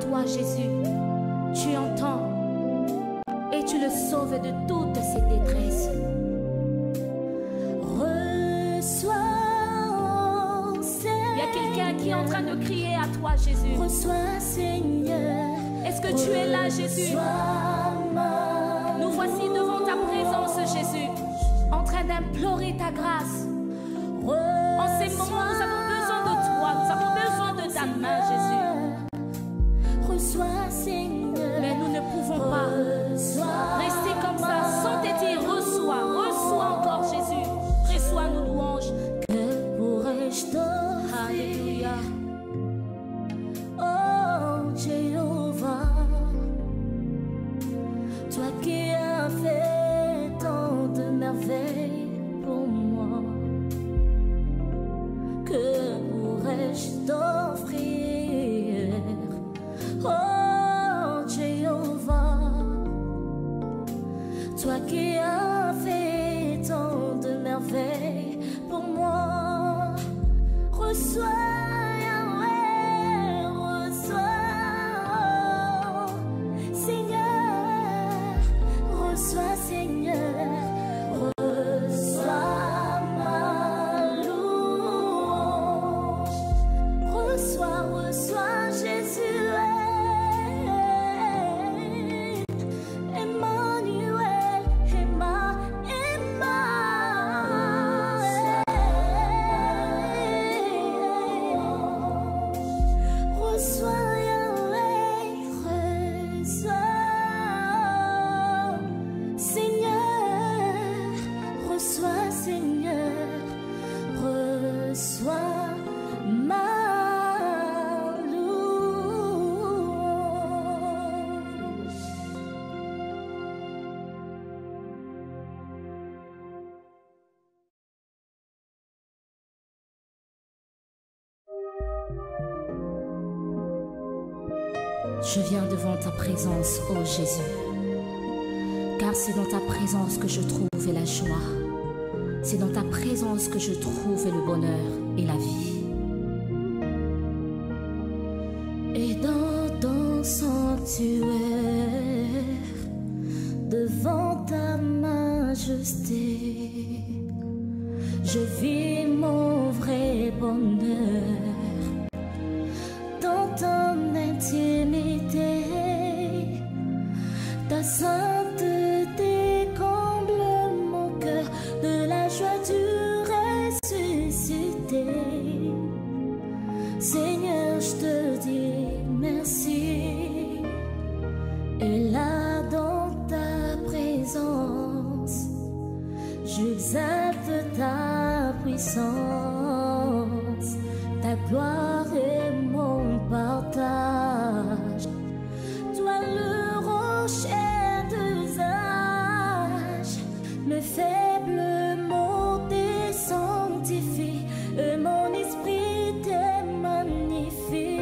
toi, Jésus, tu entends et tu le sauves de toute ses détresses. Reçois, Seigneur. Il y a quelqu'un qui est en train de crier à toi, Jésus. Reçois, Seigneur. Est-ce que tu es là, Jésus? Nous voici devant ta présence, Jésus, en train d'implorer ta grâce. En ces moments, nous avons besoin de toi, nous avons besoin de ta main, Jésus. Reçois, Seigneur. Mais nous ne pouvons pas rester comme ça sans te dire reçois, reçois encore, Jésus. Reçois nos louanges. Que pourrais-je t'offrir? Alléluia. Oh Jéhovah, toi qui as fait tant de merveilles pour moi, que pourrais-je t'offrir? Oh Jéhovah, toi qui as fait tant de merveilles pour moi, reçois. Je viens devant ta présence, ô Jésus, car c'est dans ta présence que je trouve la joie. C'est dans ta présence que je trouve le bonheur et la vie. Et dans ton sanctuaire, devant ta majesté, je vis mon vrai bonheur. Dans ton intimité, ta sainteté comble mon cœur de la joie du ressuscité. Seigneur, je te dis merci. Et là dans ta présence, j'exalte ta puissance, ta gloire est mon partage. Toi le rocher d'usage, mes faibles mots te sanctifient, et mon esprit te magnifie.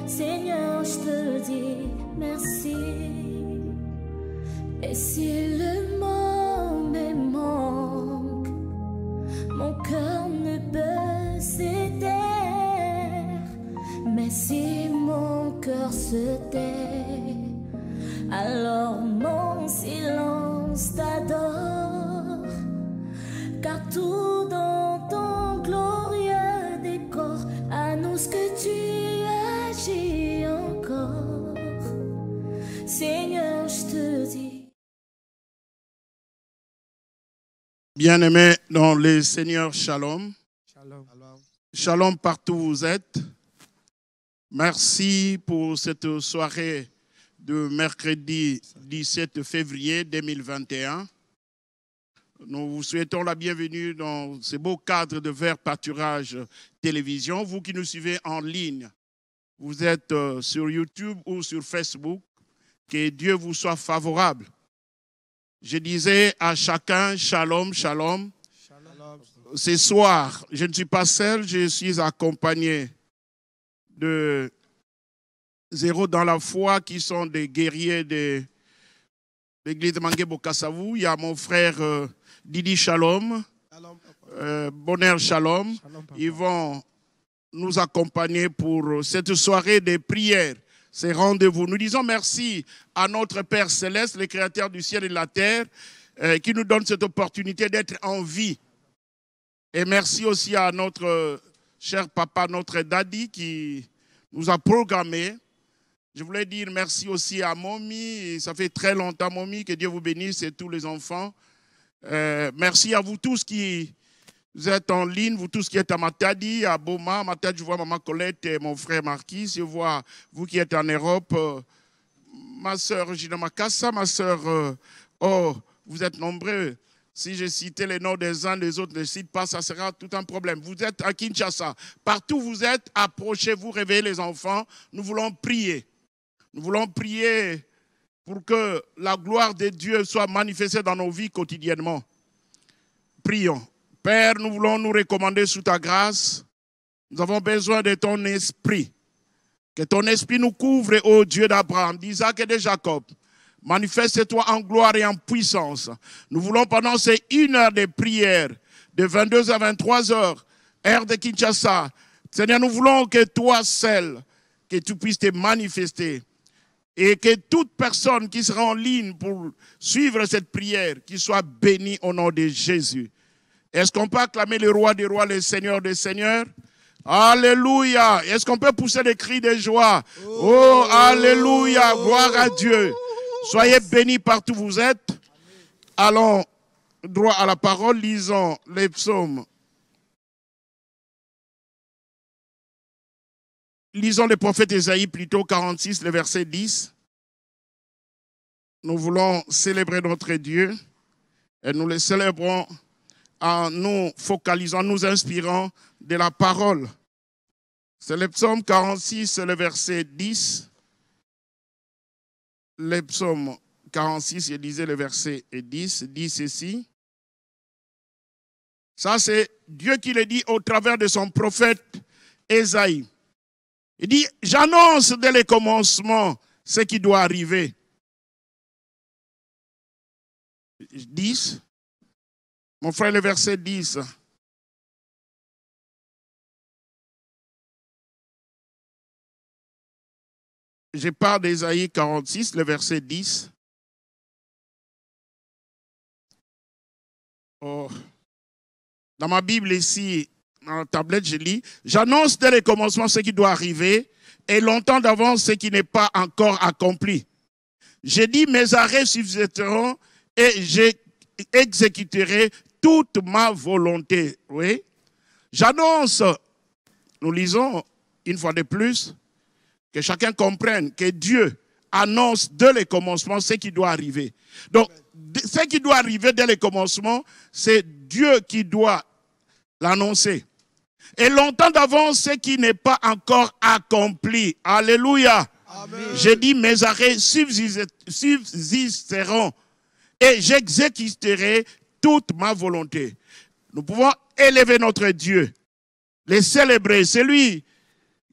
Seigneur, je te dis merci. Et si le mot me manque, mon cœur ne peut s'éteindre. Mais si mon cœur se tait, alors mon silence t'adore. Car tout dans ton glorieux décor annonce que tu agis encore. Seigneur, je te dis. Bien-aimés dans le Seigneur, shalom. Shalom. Shalom partout où vous êtes. Merci pour cette soirée de mercredi 17 février 2021. Nous vous souhaitons la bienvenue dans ce beau cadre de Vert Pâturage Télévision. Vous qui nous suivez en ligne, vous êtes sur YouTube ou sur Facebook, que Dieu vous soit favorable. Je disais à chacun, shalom, shalom. Shalom. Ce soir, je ne suis pas seul, je suis accompagné de Zéro dans la foi qui sont des guerriers de l'église de Mangué-Bokassavou. Il y a mon frère Didi Shalom, Bonheur Shalom. Shalom, papa. Ils vont nous accompagner pour cette soirée des prières, ces rendez-vous. Nous disons merci à notre Père Céleste, le Créateur du ciel et de la terre, qui nous donne cette opportunité d'être en vie. Et merci aussi à notre cher papa, notre daddy, qui nous a programmés. Je voulais dire merci aussi à Momi. Ça fait très longtemps, Momi, que Dieu vous bénisse et tous les enfants. Merci à vous tous qui êtes en ligne, vous tous qui êtes à Matadi, à Boma. Matadi, je vois Maman Colette et mon frère Marquis. Je vois vous qui êtes en Europe. Ma soeur Gina Makassa, ma soeur, vous êtes nombreux. Si je citais les noms des uns des autres, ne cite pas, ça sera tout un problème. Vous êtes à Kinshasa. Partout où vous êtes, approchez-vous, réveillez les enfants. Nous voulons prier. Nous voulons prier pour que la gloire de Dieu soit manifestée dans nos vies quotidiennement. Prions. Père, nous voulons nous recommander sous ta grâce. Nous avons besoin de ton esprit. Que ton esprit nous couvre, ô Dieu d'Abraham, d'Isaac et de Jacob. Manifeste-toi en gloire et en puissance. Nous voulons pendant ces 1 heure de prière, de 22h à 23h, heure de Kinshasa. Seigneur, nous voulons que toi seul, que tu puisses te manifester. Et que toute personne qui sera en ligne pour suivre cette prière, qu'il soit béni au nom de Jésus. Est-ce qu'on peut acclamer le roi des rois, le Seigneur des seigneurs? Alléluia. Est-ce qu'on peut pousser des cris de joie? Oh, alléluia. Gloire à Dieu. Soyez bénis partout où vous êtes. Allons droit à la parole. Lisons les psaumes. Lisons le prophète Ésaïe, plutôt 46, le verset 10. Nous voulons célébrer notre Dieu et nous le célébrons en nous focalisant, nous inspirant de la parole. C'est le psaume 46, le verset 10. Le psaume 46, je disais le verset 10, dit ceci. Ça, c'est Dieu qui le dit au travers de son prophète Ésaïe. Il dit, j'annonce dès le commencement ce qui doit arriver. 10. Mon frère, le verset 10. Je parle d'Ésaïe 46, le verset 10. Oh. Dans ma Bible ici, dans la tablette, je lis, j'annonce dès le commencement ce qui doit arriver et longtemps d'avance ce qui n'est pas encore accompli. J'ai dit, mes arrêts subsisteront et j'exécuterai toute ma volonté. Oui. J'annonce, nous lisons une fois de plus, que chacun comprenne que Dieu annonce dès le commencement ce qui doit arriver. Donc, ce qui doit arriver dès le commencement, c'est Dieu qui doit l'annoncer. Et longtemps d'avance, ce qui n'est pas encore accompli. Alléluia. J'ai dit, mes arrêts subsisteront et j'exécuterai toute ma volonté. Nous pouvons élever notre Dieu, le célébrer. C'est lui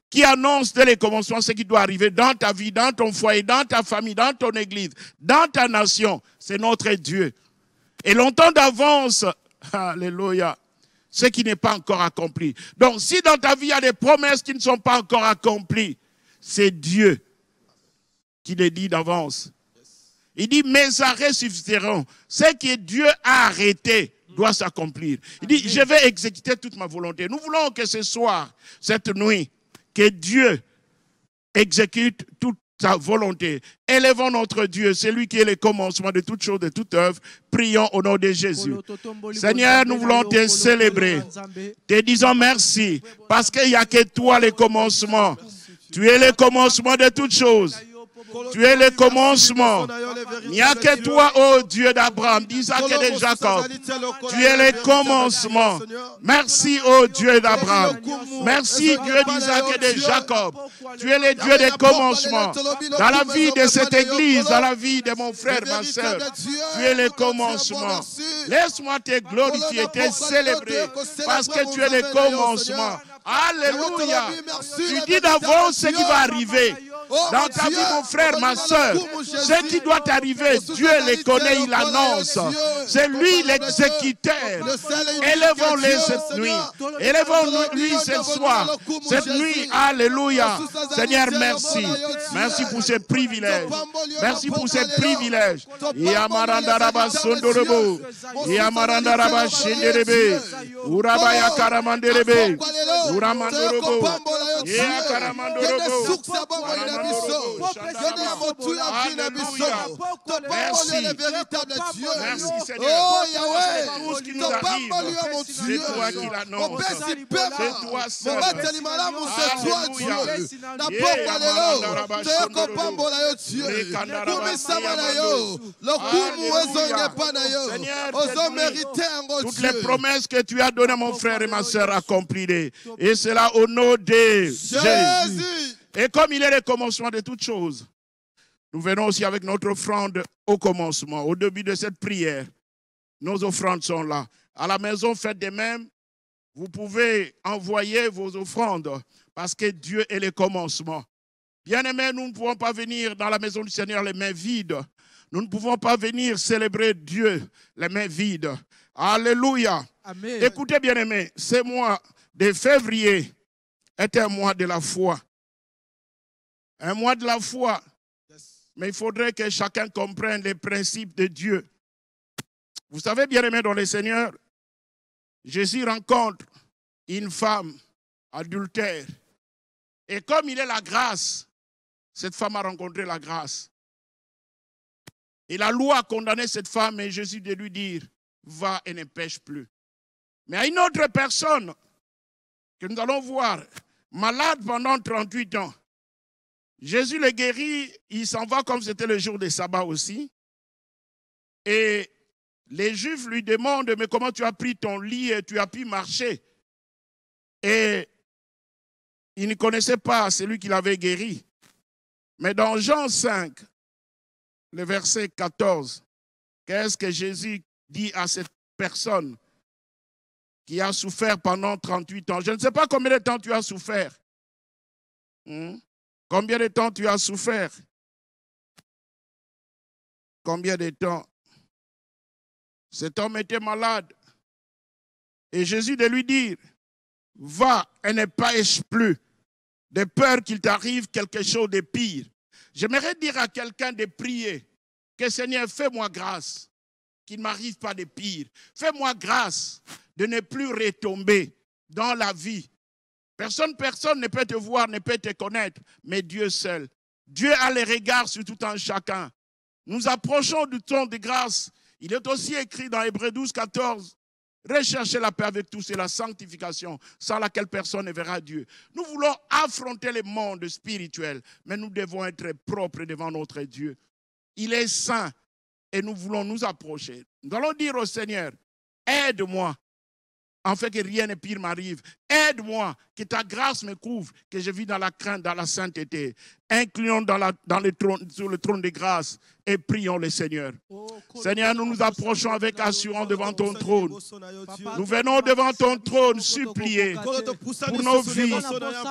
qui annonce dès le commencement ce qui doit arriver dans ta vie, dans ton foyer, dans ta famille, dans ton église, dans ta nation. C'est notre Dieu. Et longtemps d'avance, alléluia, ce qui n'est pas encore accompli. Donc, si dans ta vie, il y a des promesses qui ne sont pas encore accomplies, c'est Dieu qui les dit d'avance. Il dit, mes arrêts suffiseront. Ce que Dieu a arrêté doit s'accomplir. Il dit, je vais exécuter toute ma volonté. Nous voulons que ce soir, cette nuit, que Dieu exécute toute sa volonté. Élevons notre Dieu, c'est lui qui est le commencement de toute chose, de toute œuvre. Prions au nom de Jésus. Seigneur, nous voulons te célébrer. Te disons merci, parce qu'il n'y a que toi le commencement. Tu es le commencement de toutes choses. Tu es le commencement. Il n'y a que toi, ô Dieu d'Abraham, d'Isaac et de Jacob. Tu es le commencement. Merci, ô Dieu d'Abraham. Merci, Dieu d'Isaac et de Jacob. Tu es le Dieu des commencements. Dans la vie de cette église, dans la vie de mon frère, ma soeur, tu es le commencement. Laisse-moi te glorifier, te célébrer, parce que tu es le commencement. Alléluia. Tu dis d'avance ce qui va arriver. dans ta vie, mon frère, ma soeur. Ce qui doit arriver, Dieu les connaît, il annonce. C'est lui l'exécuteur. Élevons-les cette nuit. Élevons-lui ce soir. Cette nuit, alléluia. Seigneur, merci. Merci pour ces privilèges. Merci pour ces privilèges. Yamarandaraba Sondorobo. Yamarandaraba Shenderebe. Urabaya Karamanderebe. Uramandorobo. Yakaramandorobo. Merci. Merci Seigneur. Tout ce qui nous arrive, c'est toi qui l'annonce. C'est toi seul. Toutes les promesses que tu as données, mon frère et ma soeur, accomplies-les. Et cela au nom de Jésus. Et comme il est le commencement de toutes choses, nous venons aussi avec notre offrande au commencement, au début de cette prière. Nos offrandes sont là. À la maison, faites de même. Vous pouvez envoyer vos offrandes parce que Dieu est le commencement. Bien-aimés, nous ne pouvons pas venir dans la maison du Seigneur les mains vides. Nous ne pouvons pas venir célébrer Dieu les mains vides. Alléluia. Amen. Écoutez, bien-aimés, ce mois de février est un mois de la foi. Un mois de la foi. Mais il faudrait que chacun comprenne les principes de Dieu. Vous savez, bien-aimés dans le Seigneur, Jésus rencontre une femme adultère. Et comme il est la grâce, cette femme a rencontré la grâce. Et la loi a condamné cette femme et Jésus de lui dire, va et ne pêche plus. Mais à une autre personne que nous allons voir, malade pendant 38 ans, Jésus le guérit, il s'en va comme c'était le jour des sabbats aussi. Et les Juifs lui demandent, mais comment tu as pris ton lit et tu as pu marcher? Et il ne connaissait pas celui qui l'avait guéri. Mais dans Jean 5, le verset 14, qu'est-ce que Jésus dit à cette personne qui a souffert pendant 38 ans? Je ne sais pas combien de temps tu as souffert. Combien de temps tu as souffert? Combien de temps? Cet homme était malade. Et Jésus de lui dire, va et ne pêche plus, de peur qu'il t'arrive quelque chose de pire. J'aimerais dire à quelqu'un de prier, que Seigneur, fais-moi grâce, qu'il ne m'arrive pas de pire. Fais-moi grâce de ne plus retomber dans la vie. Personne ne peut te voir, ne peut te connaître, mais Dieu seul. Dieu a les regards sur tout un chacun. Nous approchons du temps de grâce. Il est aussi écrit dans Hébreux 12, 14, recherchez la paix avec tous et la sanctification, sans laquelle personne ne verra Dieu. Nous voulons affronter le monde spirituel, mais nous devons être propres devant notre Dieu. Il est saint et nous voulons nous approcher. Nous allons dire au Seigneur, aide-moi, en fait que rien de pire m'arrive. Aide-moi, que ta grâce me couvre, que je vis dans la crainte, dans la sainteté. Inclinons sur le trône de grâce et prions le Seigneur. Seigneur, nous nous approchons avec assurance devant ton trône. Nous venons devant ton trône supplier pour nos vies,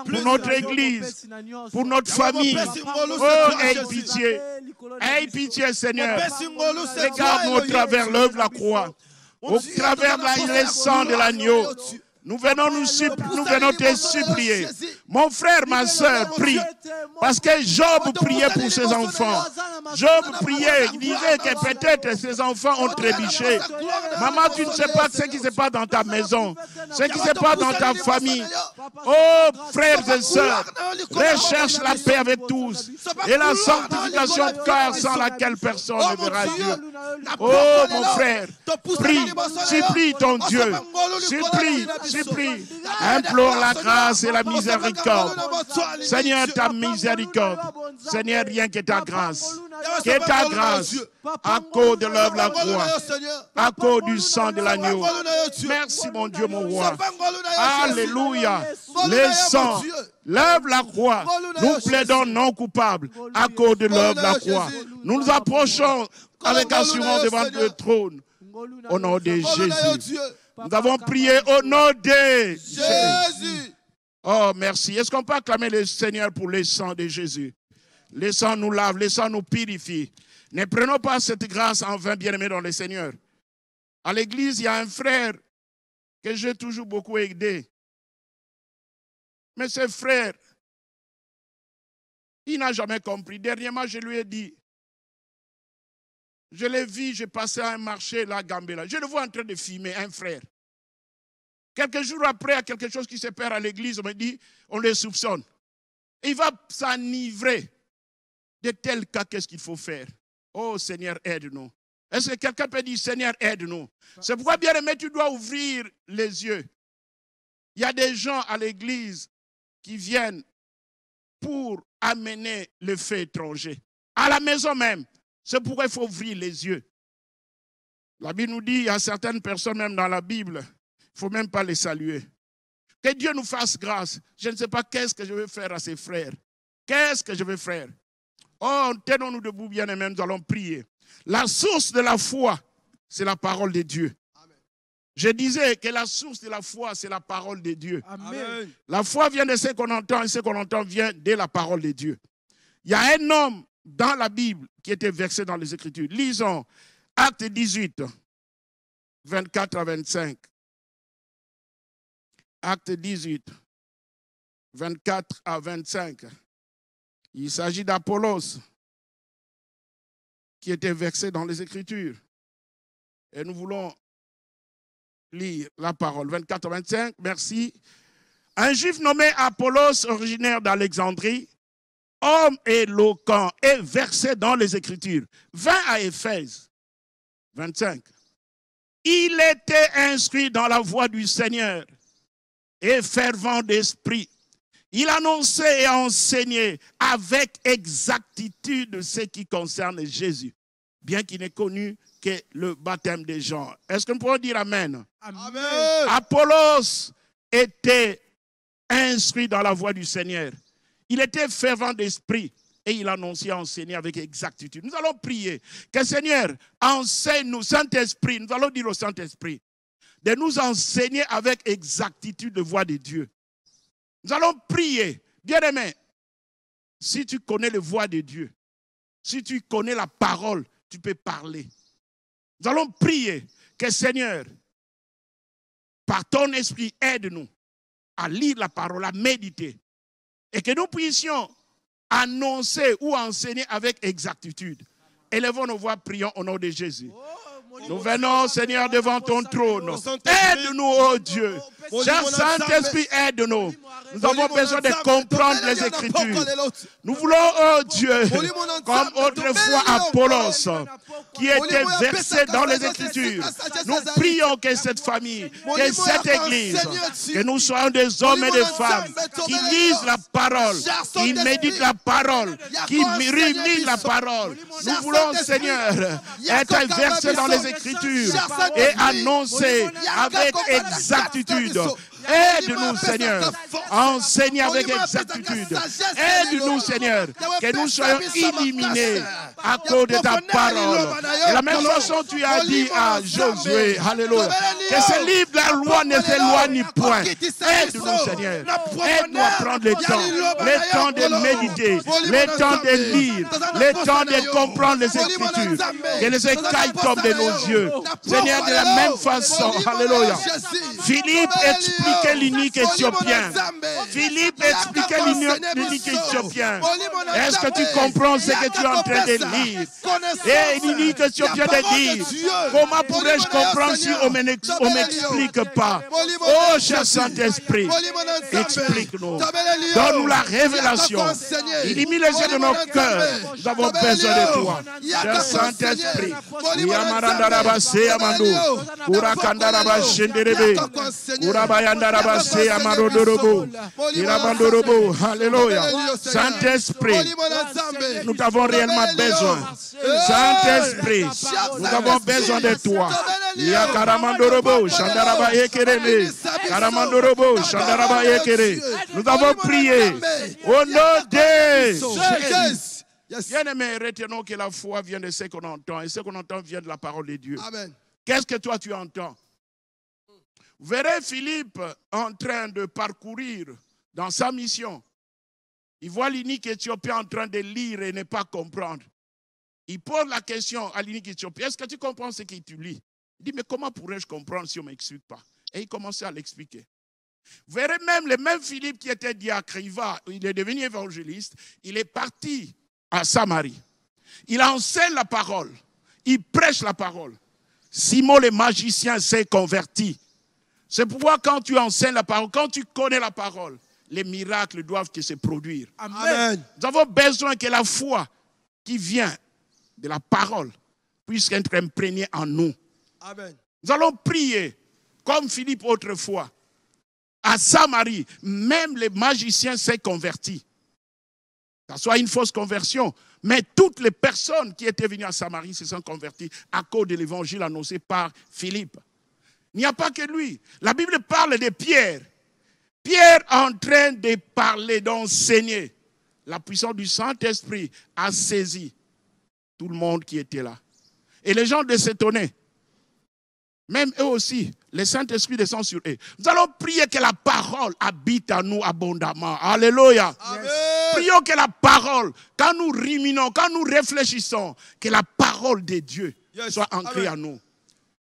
pour notre église, pour notre famille. Oh, aie pitié. Aie pitié, Seigneur. Regarde-nous au travers l'œuvre de la croix. Au travers le sang de l'agneau, nous venons te supplier. Mon frère, ma soeur, prie. Parce que Job priait pour ses enfants. Job priait, il disait que peut-être ses enfants ont trébuché. Maman, tu ne sais pas ce qui se passe dans ta maison, ce qui se passe dans ta famille. Oh, frères et sœurs, recherche la paix avec tous et la sanctification de cœur sans laquelle personne ne verra Dieu. Oh, mon frère, prie, supplie ton Dieu, supplie, implore la grâce et la miséricorde. Seigneur, ta miséricorde, Seigneur, rien que ta grâce, à cause de l'œuvre de la croix, à cause du sang de l'agneau. Merci, mon Dieu, mon roi. Alléluia. Le sang, l'œuvre de la croix, nous plaidons non coupables à cause de l'œuvre de la croix. Nous nous approchons avec assurance devant le trône. Au nom de Jésus. Nous avons prié au nom de Jésus. Oh, merci. Est-ce qu'on peut acclamer le Seigneur pour le sang de Jésus? Le sang nous lave, le sang nous purifie. Ne prenons pas cette grâce en vain, bien-aimés dans le Seigneur. À l'église, il y a un frère que j'ai toujours beaucoup aidé. Mais ce frère, il n'a jamais compris. Dernièrement, je lui ai dit, je l'ai vu, j'ai passé à un marché là, à Gambela. Je le vois en train de filmer un frère. Quelques jours après, il y a quelque chose qui se perd à l'église, on me dit, on le soupçonne. Il va s'enivrer de tel cas, qu'est-ce qu'il faut faire? Oh Seigneur, aide-nous. Est-ce que quelqu'un peut dire, Seigneur, aide-nous? C'est pourquoi, bien aimé, tu dois ouvrir les yeux. Il y a des gens à l'église qui viennent pour amener le fait étranger. À la maison même. C'est pourquoi il faut ouvrir les yeux. La Bible nous dit, il y a certaines personnes même dans la Bible, il ne faut même pas les saluer. Que Dieu nous fasse grâce. Je ne sais pas qu'est-ce que je vais faire à ces frères. Qu'est-ce que je vais faire? Oh, tenons-nous debout, bien-aimés, nous allons prier. La source de la foi, c'est la parole de Dieu. Amen. Je disais que la source de la foi, c'est la parole de Dieu. Amen. La foi vient de ce qu'on entend et ce qu'on entend vient de la parole de Dieu. Il y a un homme dans la Bible qui était versé dans les Écritures. Lisons Actes 18, 24 à 25. Actes 18, 24 à 25. Il s'agit d'Apollos qui était versé dans les Écritures. Et nous voulons lire la parole. 24 à 25, merci. Un juif nommé Apollos, originaire d'Alexandrie, homme éloquent et versé dans les Écritures, vint à Éphèse. 25. Il était instruit dans la voie du Seigneur et fervent d'esprit. Il annonçait et enseignait avec exactitude ce qui concerne Jésus, bien qu'il n'ait connu que le baptême des gens. Est-ce que nous pouvons dire Amen? Amen. Apollos était instruit dans la voie du Seigneur. Il était fervent d'esprit et il annonçait et enseignait avec exactitude. Nous allons prier que Seigneur enseigne-nous, Saint-Esprit, nous allons dire au Saint-Esprit, de nous enseigner avec exactitude la voie de Dieu. Nous allons prier. Bien-aimé, si tu connais la voix de Dieu, si tu connais la parole, tu peux parler. Nous allons prier que Seigneur, par ton esprit, aide-nous à lire la parole, à méditer. Et que nous puissions annoncer ou enseigner avec exactitude. Élevons nos voix, prions au nom de Jésus. Nous venons, Seigneur, devant ton trône. Aide-nous, oh Dieu. Cher Saint-Esprit, aide-nous. Nous avons besoin de comprendre les Écritures. Nous voulons, oh Dieu, comme autrefois Apollos, qui était versé dans les Écritures. Nous prions que cette famille, que cette Église, que nous soyons des hommes et des femmes qui lisent la parole, qui méditent la parole, qui ruminent la parole. Nous voulons, Seigneur, être versés dans les Écritures et annoncer avec exactitude. Aide-nous, Seigneur, à enseigner avec exactitude. Aide-nous, Seigneur, que nous soyons illuminés à cause de ta parole. De la même façon, tu as dit à Josué, alléluia, que ce livre de la loi ne s'éloigne point. Aide-nous, Seigneur. Aide-nous à prendre le temps de méditer, le temps de lire, le temps de comprendre les Écritures. Que les écailles tombent de nos yeux. Seigneur, de la même façon, alléluia. Philippe expliquait l'unique Éthiopien. Philippe expliquait l'unique Éthiopien. Est-ce que tu comprends ce que tu es en train de lire? Et l'unique Éthiopien de dire, comment pourrais-je comprendre si on ne m'explique pas? Oh, cher Saint-Esprit, explique-nous. Donne-nous la révélation. Illumine les yeux de nos cœurs. Nous avons besoin de toi. Cher Saint-Esprit. Alléluia. Saint-Esprit, nous t'avons réellement besoin. Saint-Esprit, nous avons besoin de toi. Nous avons prié au nom de Jésus. Bien-aimé, retenons que la foi vient de ce qu'on entend et ce qu'on entend vient de la parole de Dieu. Qu'est-ce que toi tu entends? Vous verrez Philippe en train de parcourir dans sa mission. Il voit l'unique Éthiopien en train de lire et ne pas comprendre. Il pose la question à l'unique Éthiopien, est-ce que tu comprends ce que tu lis? Il dit, mais comment pourrais-je comprendre si on ne m'explique pas? Et il commençait à l'expliquer. Vous verrez même, le même Philippe qui était diacre, il est devenu évangéliste, il est parti à Samarie. Il enseigne la parole, il prêche la parole. Simon le magicien s'est converti. C'est pourquoi quand tu enseignes la parole, quand tu connais la parole, les miracles doivent se produire. Amen. Nous avons besoin que la foi qui vient de la parole puisse être imprégnée en nous. Amen. Nous allons prier comme Philippe autrefois. À Samarie, même les magiciens s'est convertis. Ça soit une fausse conversion, mais toutes les personnes qui étaient venues à Samarie se sont converties à cause de l'évangile annoncé par Philippe. Il n'y a pas que lui. La Bible parle de Pierre. Pierre en train de parler, d'enseigner. La puissance du Saint-Esprit a saisi tout le monde qui était là. Et les gens de s'étonner. Même eux aussi, le Saint-Esprit descend sur eux. Nous allons prier que la parole habite en nous abondamment. Alléluia. Amen. Prions que la parole, quand nous ruminons, quand nous réfléchissons, que la parole de Dieu soit ancrée en nous.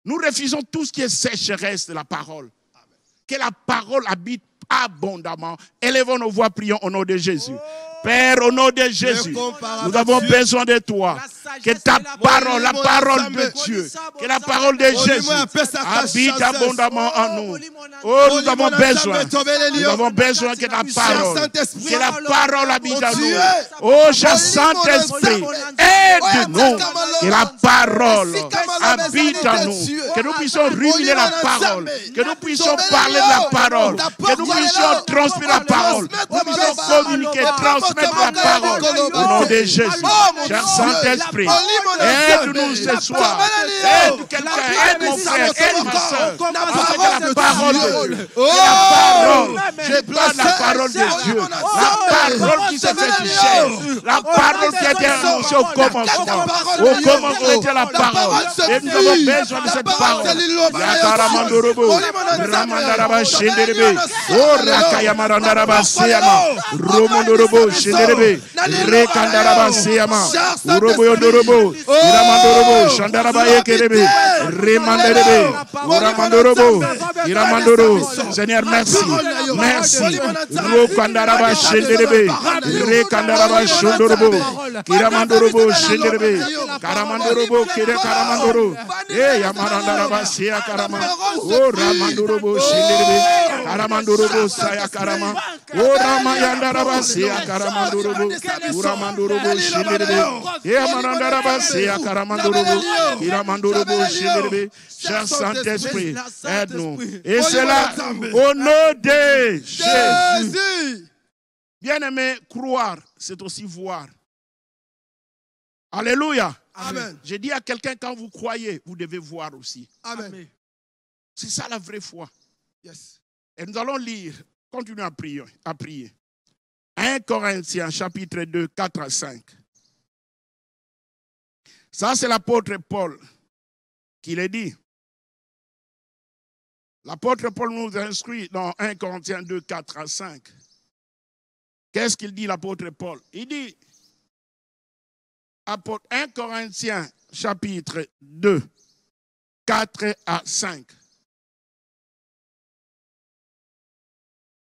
Nous refusons tout ce qui est sécheresse de la parole. Amen. Que la parole habite abondamment. Élevons nos voix, prions au nom de Jésus. Père, au nom de Jésus, nous avons besoin de toi. Que ta parole, la parole de Dieu, que la parole de Jésus habite abondamment en nous. Oh, nous avons besoin que ta parole habite en nous. Oh, cher Saint-Esprit, aide-nous que la parole habite en nous. Que nous puissions ruminer la parole, que nous puissions parler de la parole, que nous puissions transmettre la parole, nous puissions communiquer, transmettre la parole au nom de Jésus. Cher Saint-Esprit, aide-nous ce soir. Aide quelqu'un, aide mon frère, aide ma soeur. Que la parole de Dieu, la parole de Dieu, la parole qui se fait du chair, la parole qui était annoncée au commencement. Au commencement était la parole. Et nous avons besoin de cette parole. Yakaramandorobo, Ramandaraba Shenderebe, O Rakayamarandaba Seyama, Romondorobo Shenderebe, Rekandaraba Seyama, Uroboyondorobo, Iramandorobo, Shandaraba Yekerebe, Remanderebe, Uramandorobo, Iramandoro. Seigneur, merci. Merci. Rokandaraba Shenderebe, Rekandaraba Shondorobo, Iramandorobo Shenderebe, Karamandorobo, Kire Karamandoro, Yamandaraba Seya Karama, O Ramandorobo Shenderebe, Karamandorobo Saya Karama, O Ramayandaraba Seya Karamandorobo, Uramandorobo Shenderebe, Yamandaraba Seya Karamandorobo, Iramandorobo Shenderebe. Cher Saint-Esprit, aide-nous. Et c'est là, au nom de Jésus. Bien-aimé, croire, c'est aussi voir. Alléluia. Amen. J'ai dit à quelqu'un, quand vous croyez, vous devez voir aussi. Amen. C'est ça la vraie foi. Yes. Et nous allons lire, continuer à prier. 1 Corinthiens, chapitre 2, 4 à 5. Ça, c'est l'apôtre Paul qui l'a dit. L'apôtre Paul nous inscrit dans 1 Corinthiens 2, 4 à 5. Qu'est-ce qu'il dit, l'apôtre Paul? Il dit, 1 Corinthiens chapitre 2, 4 à 5.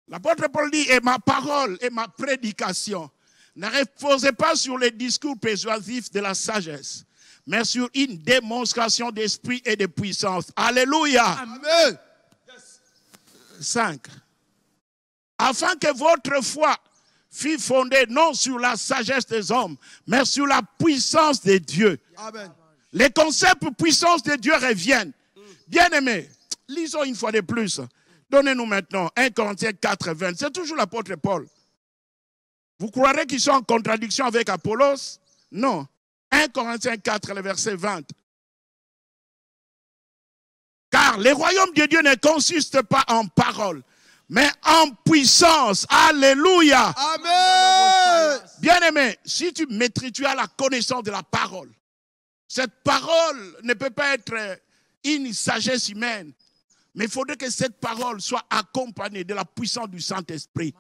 L'apôtre Paul dit, et ma parole et ma prédication ne reposaient pas sur les discours persuasifs de la sagesse, mais sur une démonstration d'esprit et de puissance. Alléluia. Amen. 5. Afin que votre foi fût fondée non sur la sagesse des hommes, mais sur la puissance de Dieu. Amen. Les concepts puissance de Dieu reviennent. Bien-aimés, lisons une fois de plus. Donnez-nous maintenant 1 Corinthiens 4, 20. C'est toujours l'apôtre Paul. Vous croirez qu'ils sont en contradiction avec Apollos? Non. 1 Corinthiens 4, le verset 20. Car le royaume de Dieu ne consiste pas en parole, mais en puissance. Alléluia. Amen. Bien-aimé, si tu maîtrises, tu as la connaissance de la parole. Cette parole ne peut pas être une sagesse humaine, mais il faudrait que cette parole soit accompagnée de la puissance du Saint-Esprit.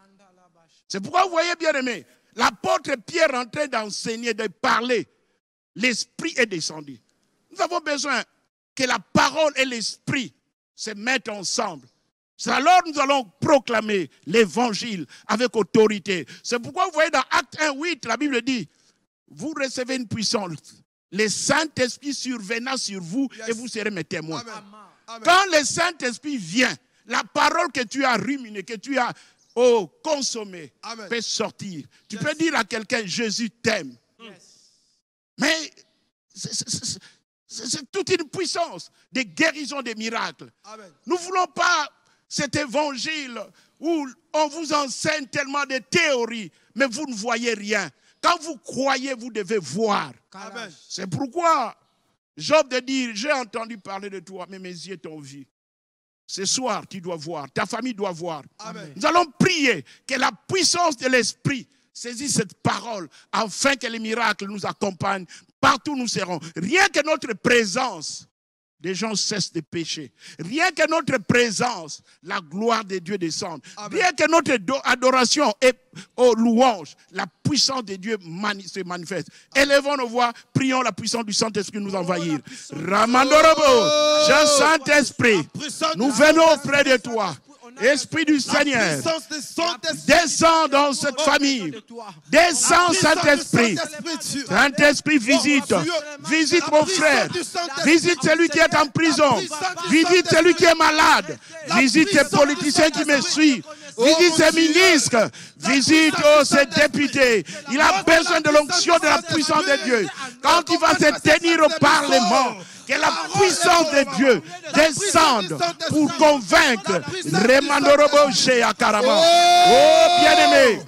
C'est pourquoi vous voyez, bien-aimé, l'apôtre Pierre est en train d'enseigner, de parler, l'Esprit est descendu. Nous avons besoin que la parole et l'Esprit se mettent ensemble. Alors nous allons proclamer l'évangile avec autorité. C'est pourquoi vous voyez dans Acte 1:8, la Bible dit, vous recevez une puissance. Le Saint-Esprit surviendra sur vous et vous serez mes témoins. Amen. Amen. Quand le Saint-Esprit vient, la parole que tu as ruminée, que tu as consommée, peut sortir. Tu peux dire à quelqu'un, Jésus t'aime. Mais c'est toute une puissance de guérison, des miracles. Amen. Nous ne voulons pas cet évangile où on vous enseigne tellement de théories, mais vous ne voyez rien. Quand vous croyez, vous devez voir. Amen. C'est pourquoi Job de dire, j'ai entendu parler de toi, mais mes yeux t'ont vu. Ce soir, tu dois voir, ta famille doit voir. Amen. Nous allons prier que la puissance de l'Esprit saisisse cette parole afin que les miracles nous accompagnent. Partout où nous serons. Rien que notre présence, les gens cessent de pécher. Rien que notre présence, la gloire de Dieu descende. Amen. Rien que notre adoration et louange, la puissance de Dieu se manifeste. Élevons nos voix, prions la puissance du Saint-Esprit nous envahir. Ramandorobo, Saint-Esprit, nous venons auprès de toi. Esprit du Seigneur, descends dans cette famille. Descends, Saint-Esprit. Saint-Esprit, visite mon frère. Visite celui qui est en prison. Visite celui qui est malade. Visite les politiciens qui me suivent. Visite ses ministres. Visite ses députés. Il a besoin de l'onction de la puissance de Dieu. Quand il va se tenir au Parlement, que la puissance de Dieu descende pour convaincre. Oh bien-aimé,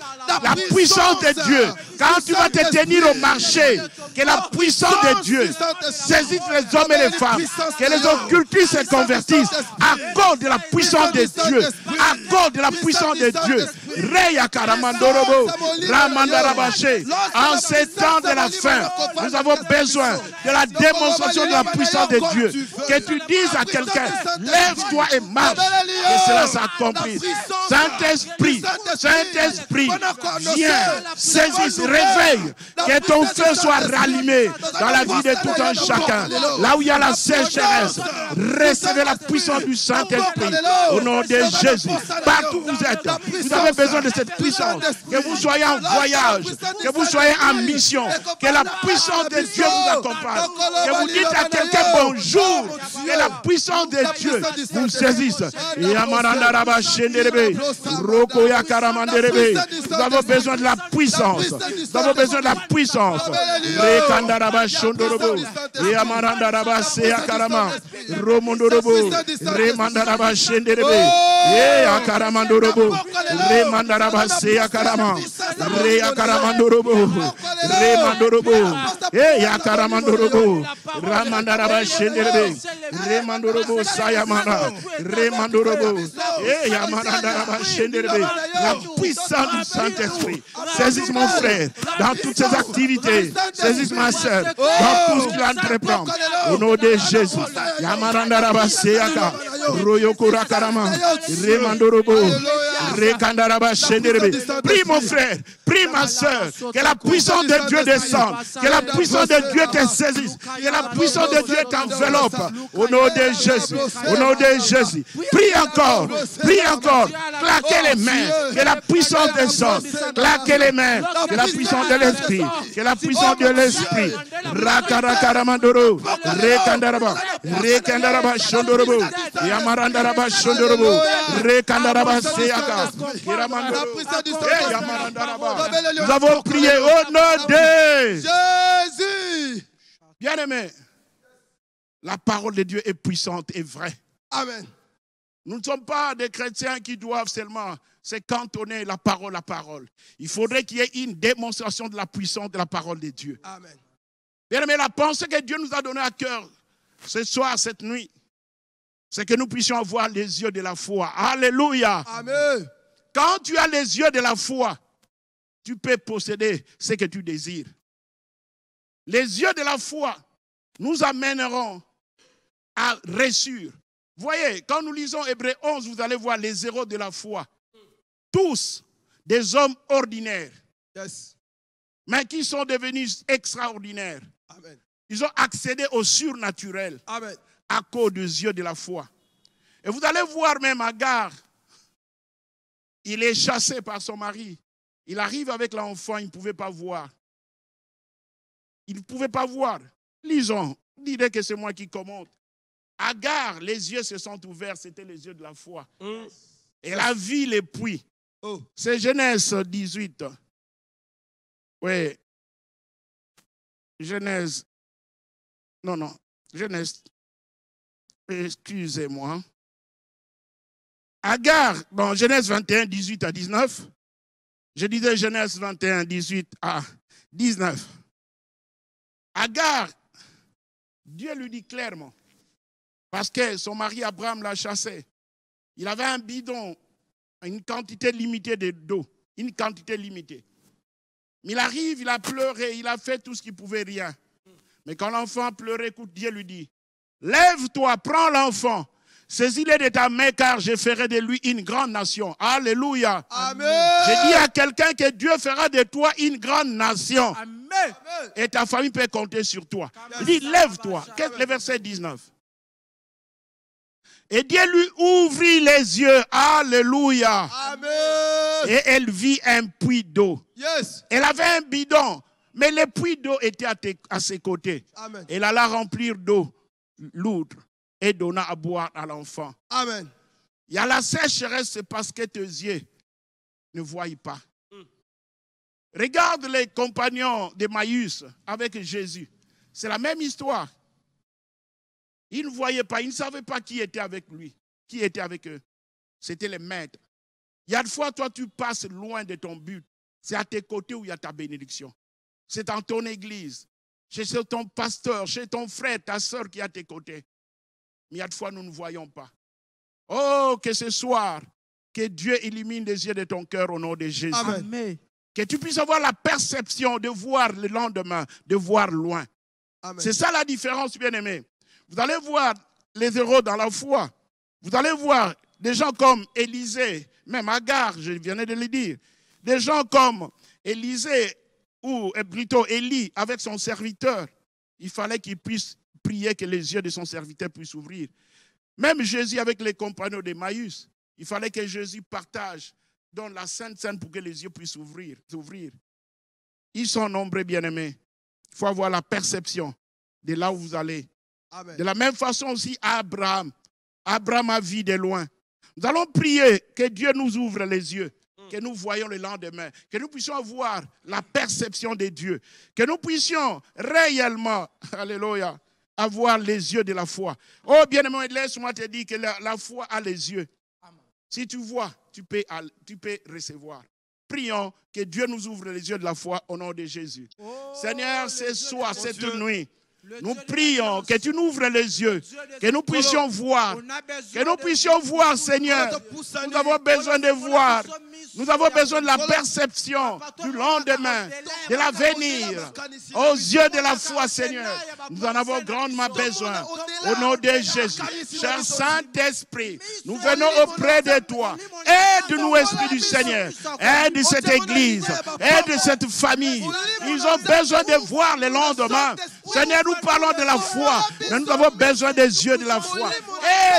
la puissance de Dieu. Quand tu vas te tenir au marché, que la puissance de Dieu saisisse les hommes et les femmes, que les occultistes se convertissent à cause de la puissance de Dieu, à cause de la puissance de Dieu. En ces temps de la fin, nous avons besoin de la démonstration de la puissance de Dieu. Que tu dises à quelqu'un, lève-toi et marche, et cela s'accomplisse. Saint-Esprit, Saint-Esprit, viens, saisis, réveille, que ton feu soit rallumé dans la vie de tout un chacun. Là où il y a la sécheresse, recevez la puissance du Saint-Esprit. Au nom de Jésus, partout où vous êtes, vous avez besoin de cette puissance. Que vous soyez en voyage, que vous soyez en mission, que la puissance de Dieu vous accompagne. Que vous dites à quelqu'un bonjour, que la puissance de Dieu vous saisisse. Nous avons besoin de la puissance. Nous avons besoin de la puissance. La puissance du Saint-Esprit. Saisis mon frère dans toutes ses activités. Saisis ma soeur dans tout ce qu'il entreprend. Au nom de Jésus. Prie mon frère, prie ma soeur, que la puissance de Dieu descende, que la puissance de Dieu te saisisse, que la puissance de Dieu t'enveloppe. Au nom de Jésus, au nom de Jésus. Prie encore, claquez les mains, que la puissance descende, claquez les mains, que la puissance de l'Esprit, que la puissance de l'Esprit. Rakarakaramandoro, Rekandaraba, Rekandaraba Shondorobo, Yamarandaraba Shondorobo, Rekandaraba Seaka, Yamarandaraba. Nous avons prié au nom de Jésus. Bien-aimé, la parole de Dieu est puissante et vraie. Amen. Nous ne sommes pas des chrétiens qui doivent seulement se cantonner la parole à parole. Il faudrait qu'il y ait une démonstration de la puissance de la parole de Dieu. Amen. Bien-aimé, la pensée que Dieu nous a donnée à cœur ce soir, cette nuit, c'est que nous puissions avoir les yeux de la foi. Alléluia. Amen. Quand tu as les yeux de la foi, tu peux posséder ce que tu désires. Les yeux de la foi nous amèneront à réussir. Voyez, quand nous lisons Hébreux 11, vous allez voir les héros de la foi. Tous des hommes ordinaires. Yes. mais qui sont devenus extraordinaires. Amen. Ils ont accédé au surnaturel. Amen. À cause des yeux de la foi. Et vous allez voir même Agar, il est chassé par son mari. Il arrive avec l'enfant, il ne pouvait pas voir. Il ne pouvait pas voir. Lisons, dites que c'est moi qui commente. Agar, les yeux se sont ouverts, c'était les yeux de la foi. Elle a vu les puits. Oh. C'est Genèse 18. Oui. Genèse. Non. Genèse. Excusez-moi. Agar, dans Genèse 21, 18 à 19. Je disais Genèse 21, 18 à 19. Agar, Dieu lui dit clairement, parce que son mari Abraham l'a chassé. Il avait un bidon, une quantité limitée d'eau, une quantité limitée. Mais il arrive, il a pleuré, il a fait tout ce qu'il pouvait, rien. Mais quand l'enfant pleurait, écoute, Dieu lui dit, lève-toi, prends l'enfant, saisis-le de ta main, car je ferai de lui une grande nation. Alléluia. Amen. J'ai dit à quelqu'un que Dieu fera de toi une grande nation. Amen. Et ta famille peut compter sur toi. Il dit, lève-toi. Le verset 19. Et Dieu lui ouvrit les yeux. Alléluia. Amen. Et elle vit un puits d'eau. Yes. Elle avait un bidon, mais le puits d'eau était à ses côtés. Amen. Elle alla remplir d'eau l'outre et donna à boire à l'enfant. Amen. Il y a la sécheresse, c'est parce que tes yeux ne voient pas. Regarde les compagnons d'Emmaüs avec Jésus. C'est la même histoire. Ils ne voyaient pas, ils ne savaient pas qui était avec lui, qui était avec eux. C'était les maîtres. Il y a des fois, toi, tu passes loin de ton but. C'est à tes côtés où il y a ta bénédiction. C'est dans ton église, chez ton pasteur, chez ton frère, ta soeur qui est à tes côtés. Mais il y a des fois, nous ne voyons pas. Oh, que ce soir, que Dieu illumine les yeux de ton cœur au nom de Jésus. Amen. Que tu puisses avoir la perception de voir le lendemain, de voir loin. C'est ça la différence, bien-aimés. Vous allez voir les héros dans la foi. Vous allez voir des gens comme Élisée, même Agar, je viens de le dire. Des gens comme Élisée, ou plutôt Élie, avec son serviteur. Il fallait qu'il puisse prier que les yeux de son serviteur puissent s'ouvrir. Même Jésus avec les compagnons d'Emmaüs, il fallait que Jésus partage dans la Sainte Seine pour que les yeux puissent s'ouvrir. Ils sont nombreux, bien-aimés. Il faut avoir la perception de là où vous allez. Amen. De la même façon aussi, Abraham a vu de loin. Nous allons prier que Dieu nous ouvre les yeux, que nous voyons le lendemain, que nous puissions avoir la perception de Dieu, que nous puissions réellement, alléluia, avoir les yeux de la foi. Oh, bien-aimé, laisse-moi te dire que la foi a les yeux. Amen. Si tu vois, tu peux recevoir. Prions que Dieu nous ouvre les yeux de la foi au nom de Jésus. Oh, Seigneur, ce soir, cette nuit, nous prions que tu nous ouvres les yeux, que nous puissions voir, Seigneur. Nous avons besoin de voir. Nous avons besoin de la perception du lendemain, de l'avenir, aux yeux de la foi, Seigneur. Nous en avons grandement besoin. Au nom de Jésus. Cher Saint-Esprit, nous venons auprès de toi. Aide-nous, Esprit du Seigneur. Aide cette église. Aide cette famille. Ils ont besoin de voir le lendemain. Seigneur, nous parlons de la foi, mais nous avons besoin des yeux de la foi.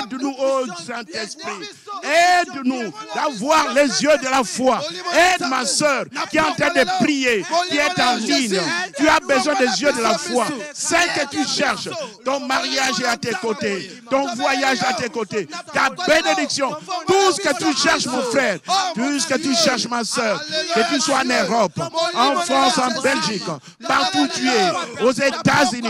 Aide-nous, ô Saint-Esprit. Aide-nous d'avoir les yeux de la foi. Aide ma soeur qui est en train de prier, qui est en ligne. Tu as besoin des yeux de la foi. C'est que tu cherches. Ton mariage est à tes côtés. Ton voyage à tes côtés. Ta bénédiction. Tout ce que tu cherches, mon frère. Tout ce que tu cherches, ma soeur. Que tu sois en Europe, en France, en Belgique, partout où tu es, aux États-Unis.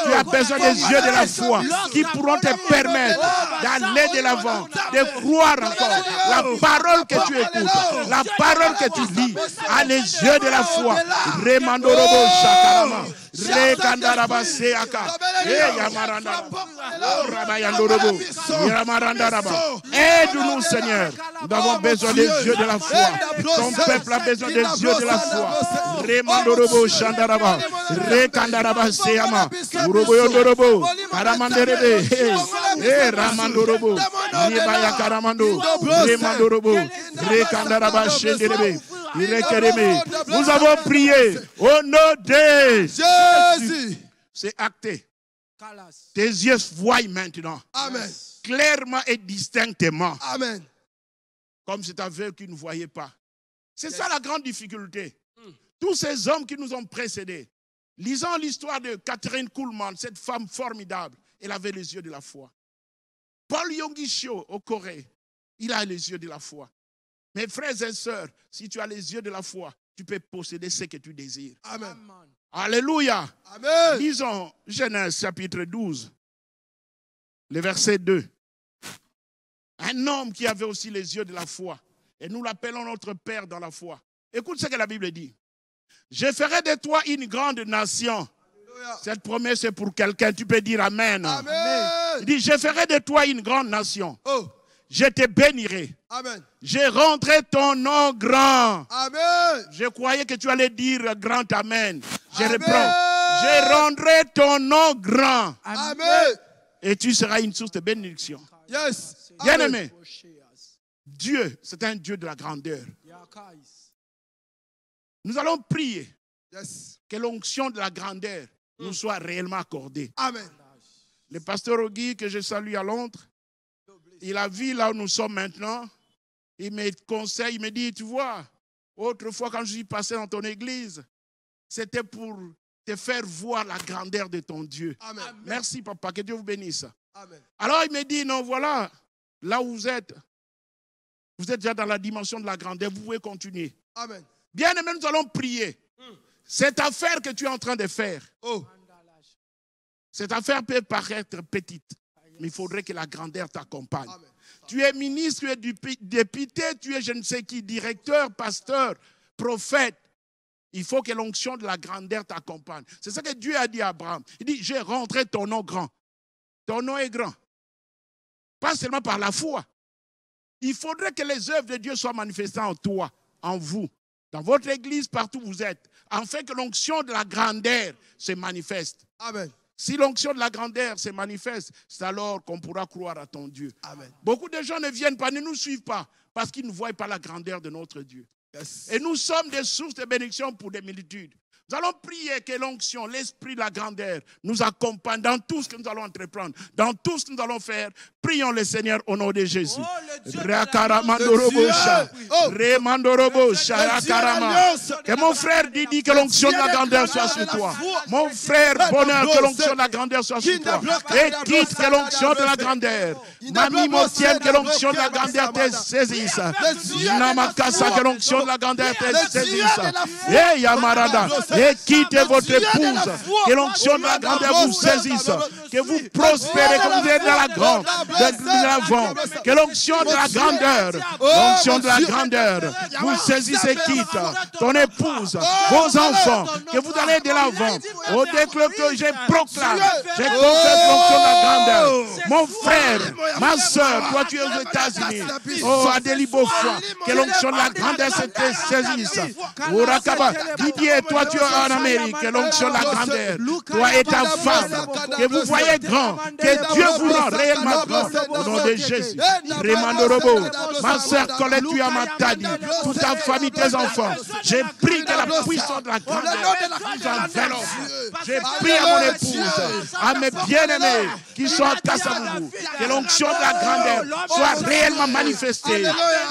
Tu as besoin des yeux de la foi qui pourront te permettre d'aller de l'avant, de croire encore. La parole que tu écoutes, la parole que tu lis, à les yeux de la foi. Remandorobo Shakarama. Rekandaraba Seaka. Aide-nous, Seigneur. Nous avons besoin des yeux de la foi. Ton peuple a besoin des yeux de la foi. Remandorobo Shandaraba. Rekandaraba Seama. Uroboyondorobo. Karamanderebe. Ramandorobo. Nibaya Karamando. Remandorobo. Rekandaraba Shenderebe. Nous avons prié au nom de Jésus. C'est acté. Tes yeux voient maintenant. Amen. Clairement et distinctement. Amen. Comme c'est aveugle qui ne voyait pas. C'est ça la grande difficulté. Tous ces hommes qui nous ont précédés. Lisons l'histoire de Catherine Kuhlman, cette femme formidable. Elle avait les yeux de la foi. Paul Yonggi-cho au Corée, il a les yeux de la foi. Mes frères et sœurs, si tu as les yeux de la foi, tu peux posséder ce que tu désires. Amen. Alléluia. Amen. Lisons Genèse chapitre 12, le verset 2. Un homme qui avait aussi les yeux de la foi. Et nous l'appelons notre Père dans la foi. Écoute ce que la Bible dit. Je ferai de toi une grande nation. Alléluia. Cette promesse est pour quelqu'un. Tu peux dire Amen. Amen. Il dit, je ferai de toi une grande nation. Oh. Je te bénirai. Amen. Je rendrai ton nom grand. Amen. Je croyais que tu allais dire grand Amen. Je Amen. reprends. Je rendrai ton nom grand. Amen. Et tu seras une source de bénédiction. Yes. Bien-aimé, Dieu, c'est un Dieu de la grandeur. Nous allons prier Yes. que l'onction de la grandeur nous soit réellement accordée. Amen. Le pasteur Ogui, que je salue à Londres, il a vu là où nous sommes maintenant. Il me conseille, il me dit, tu vois, autrefois quand je suis passé dans ton église, c'était pour te faire voir la grandeur de ton Dieu. Amen. Merci papa, que Dieu vous bénisse. Amen. Alors il me dit, non voilà, là où vous êtes déjà dans la dimension de la grandeur, vous pouvez continuer. Amen. Bien aimé, nous allons prier. Cette affaire que tu es en train de faire, Oh. cette affaire peut paraître petite, mais il faudrait que la grandeur t'accompagne. Amen. Tu es ministre, tu es député, tu es je ne sais qui, directeur, pasteur, prophète. Il faut que l'onction de la grandeur t'accompagne. C'est ça que Dieu a dit à Abraham. Il dit, j'ai rentré ton nom grand. Ton nom est grand. Pas seulement par la foi. Il faudrait que les œuvres de Dieu soient manifestées en toi, en vous, dans votre église, partout où vous êtes, afin que l'onction de la grandeur se manifeste. Amen. Si l'onction de la grandeur se manifeste, c'est alors qu'on pourra croire à ton Dieu. Amen. Beaucoup de gens ne viennent pas, ne nous suivent pas, parce qu'ils ne voient pas la grandeur de notre Dieu. Yes. Et nous sommes des sources de bénédiction pour des multitudes. Nous allons prier que l'onction, l'esprit de la grandeur nous accompagne dans tout ce que nous allons entreprendre, dans tout ce que nous allons faire. Prions le Seigneur au nom de Jésus. Que mon frère dit que l'onction de la grandeur soit sur toi. Mon frère bonheur, que l'onction de la grandeur soit sur toi. Et quitte que l'onction de la grandeur. Mamie Motienne, que l'onction de la grandeur te saisisse. Namakasa, que l'onction de la grandeur te saisisse. Et Yamarada. Et quittez votre épouse. Que l'onction de la grandeur vous saisisse. Que vous prospérez, que vous êtes dans la grande. De l'avant. Que l'onction de la grandeur. L'onction de la grandeur. Vous saisissez, quitte. Ton épouse. Vos enfants. Que vous allez de l'avant. Au déclin que j'ai proclamé. J'ai confessé l'onction de la grandeur. Mon frère, ma soeur, toi tu es aux États-Unis. Oh, Adélie Beaufoy. Que l'onction de la grandeur se saisisse. Urakaba. Didier, toi tu es en Amérique, que l'onction de la grandeur, toi et ta femme, que vous voyez grand, que Dieu vous rend réellement grand, au nom de Jésus. Remandorobo, ma soeur Colette, tu es à Matadi, toute ta famille, tes enfants. J'ai pris que la puissance de la grandeur vous enveloppe. J'ai pris à mon épouse, à mes bien-aimés qui sont à Kassabougou, que l'onction de la grandeur soit réellement manifestée.